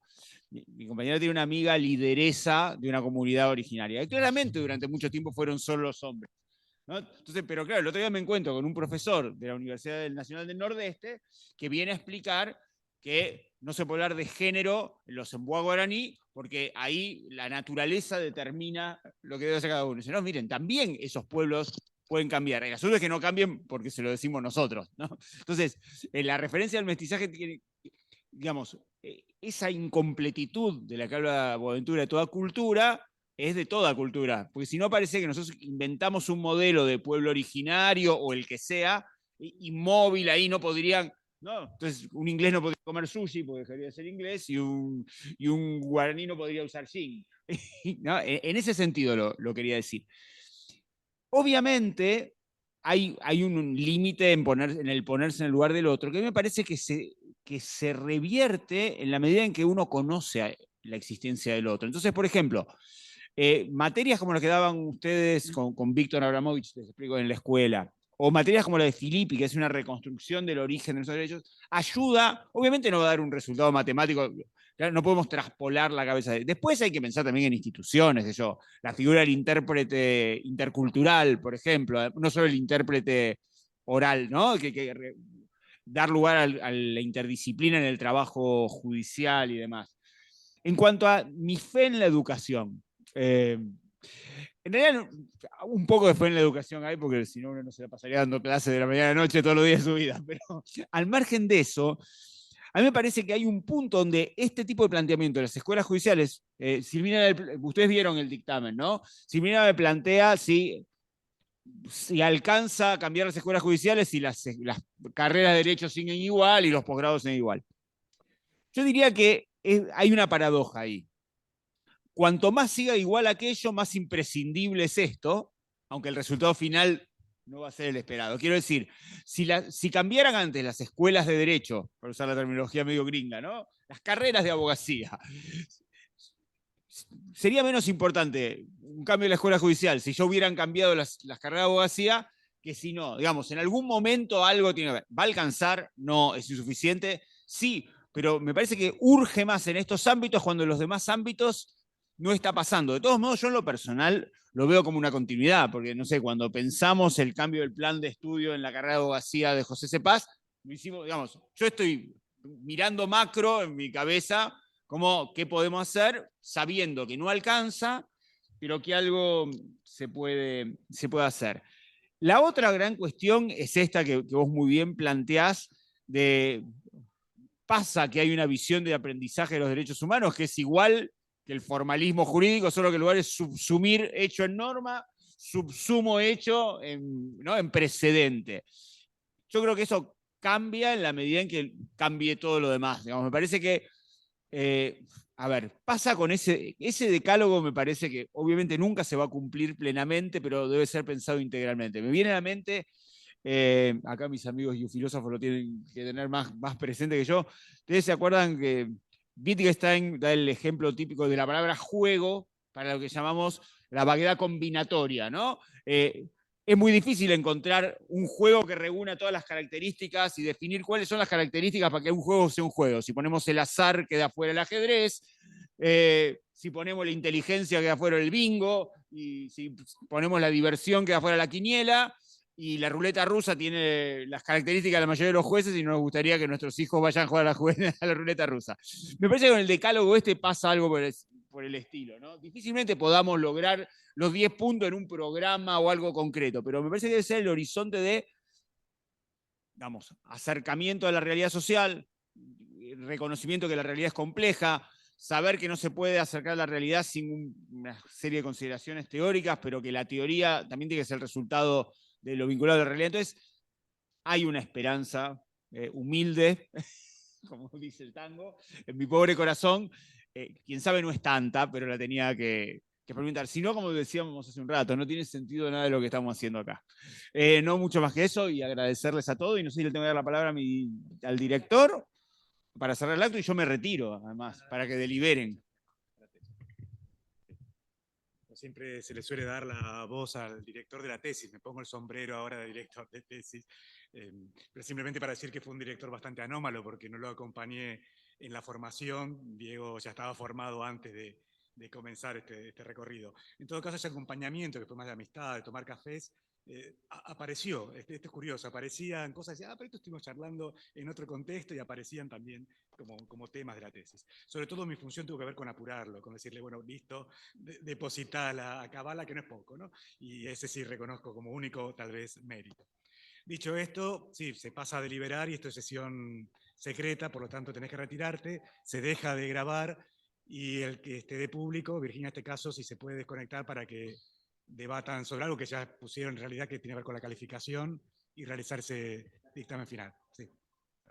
mi compañera tiene una amiga lideresa de una comunidad originaria. Y claramente durante mucho tiempo fueron solo los hombres, ¿no? Entonces, pero claro, el otro día me encuentro con un profesor de la Universidad Nacional del Nordeste que viene a explicar que no se puede hablar de género en los Emboá guaraní porque ahí la naturaleza determina lo que debe hacer cada uno. Dice, no, miren, también esos pueblos pueden cambiar. El asunto es que no cambien porque se lo decimos nosotros, ¿no? Entonces, la referencia al mestizaje tiene, digamos, esa incompletitud de la que habla Boaventura de toda cultura, es de toda cultura, porque si no parece que nosotros inventamos un modelo de pueblo originario o el que sea, inmóvil, ahí no podrían, ¿no? Entonces un inglés no podría comer sushi porque dejaría de ser inglés y un guaraní no podría usar gin. ¿No? En ese sentido lo quería decir. Obviamente hay un límite en el ponerse en el lugar del otro, que a mí me parece que se revierte en la medida en que uno conoce la existencia del otro. Entonces, por ejemplo, materias como las que daban ustedes con Víctor Abramovich, les explico, en la escuela, o materias como la de Filippi, que es una reconstrucción del origen de nuestros derechos, ayuda, obviamente no va a dar un resultado matemático, claro, no podemos traspolar la cabeza. Después hay que pensar también en instituciones, la figura del intérprete intercultural, por ejemplo, no solo el intérprete oral, ¿no? Que dar lugar a la interdisciplina en el trabajo judicial y demás. En cuanto a mi fe en la educación, en realidad un poco de fe en la educación hay, porque si no uno no se la pasaría dando clases de la mañana a la noche todos los días de su vida, pero al margen de eso, a mí me parece que hay un punto donde este tipo de planteamiento de las escuelas judiciales, Silvina, ustedes vieron el dictamen, ¿no? Silvina me plantea si alcanza a cambiar las escuelas judiciales si las carreras de derecho siguen igual y los posgrados siguen igual. Yo diría que hay una paradoja ahí. Cuanto más siga igual aquello, más imprescindible es esto, aunque el resultado final no va a ser el esperado. Quiero decir, si cambiaran antes las escuelas de derecho, para usar la terminología medio gringa, ¿no? Las carreras de abogacía, sería menos importante un cambio de la escuela judicial si ya hubieran cambiado las carreras de abogacía que si no. Digamos, en algún momento algo tiene que ver. ¿Va a alcanzar? No, es insuficiente. Sí, pero me parece que urge más en estos ámbitos cuando en los demás ámbitos no está pasando. De todos modos, yo en lo personal lo veo como una continuidad, porque no sé, cuando pensamos el cambio del plan de estudio en la carrera de abogacía de José Cepaz, lo hicimos, digamos, yo estoy mirando macro en mi cabeza, como qué podemos hacer, sabiendo que no alcanza, pero que algo se puede hacer. La otra gran cuestión es esta que vos muy bien planteás, de pasa que hay una visión de aprendizaje de los derechos humanos que es igual que el formalismo jurídico, solo que en lugar de subsumir hecho en norma, subsumo hecho ¿no? en precedente. Yo creo que eso cambia en la medida en que cambie todo lo demás. Digamos, me parece que, a ver, pasa con ese decálogo, me parece que obviamente nunca se va a cumplir plenamente, pero debe ser pensado integralmente. Me viene a la mente, acá mis amigos y filósofos lo tienen que tener más presente que yo. ¿Ustedes se acuerdan que Wittgenstein da el ejemplo típico de la palabra juego para lo que llamamos la vaguedad combinatoria, ¿no? Es muy difícil encontrar un juego que reúna todas las características y definir cuáles son las características para que un juego sea un juego. Si ponemos el azar, queda fuera el ajedrez. Si ponemos la inteligencia, queda fuera el bingo. Y si ponemos la diversión, queda fuera la quiniela. Y la ruleta rusa tiene las características de la mayoría de los jueces y nos gustaría que nuestros hijos vayan a jugar a la ruleta rusa. Me parece que con el decálogo pasa algo por el estilo, ¿no? Difícilmente podamos lograr los 10 puntos en un programa o algo concreto, pero me parece que debe ser el horizonte de, digamos, acercamiento a la realidad social, reconocimiento que la realidad es compleja, saber que no se puede acercar a la realidad sin una serie de consideraciones teóricas, pero que la teoría también tiene que ser el resultado de lo vinculado a la realidad. Entonces, hay una esperanza humilde, como dice el tango, en mi pobre corazón. Quién sabe no es tanta, pero la tenía que preguntar. Si no, como decíamos hace un rato, no tiene sentido nada de lo que estamos haciendo acá. No mucho más que eso, y agradecerles a todos. Y no sé si le tengo que dar la palabra al director para cerrar el acto, y yo me retiro, además, para que deliberen. Siempre se le suele dar la voz al director de la tesis, me pongo el sombrero ahora de director de tesis, pero simplemente para decir que fue un director bastante anómalo porque no lo acompañé en la formación. Diego ya estaba formado antes de comenzar este recorrido. En todo caso, ese acompañamiento, que fue más de amistad, de tomar cafés, apareció. Esto es curioso, aparecían cosas, pero esto estuvimos charlando en otro contexto y aparecían también como temas de la tesis. Sobre todo mi función tuvo que ver con apurarlo, con decirle, bueno, listo, depositala, acabala, que no es poco, ¿no? Y ese sí reconozco como único, tal vez, mérito. Dicho esto, sí, se pasa a deliberar y esto es sesión secreta, por lo tanto tenés que retirarte, se deja de grabar y el que esté de público, Virginia en este caso, si se puede desconectar para que debatan sobre algo que ya pusieron en realidad que tiene que ver con la calificación y realizarse dictamen final.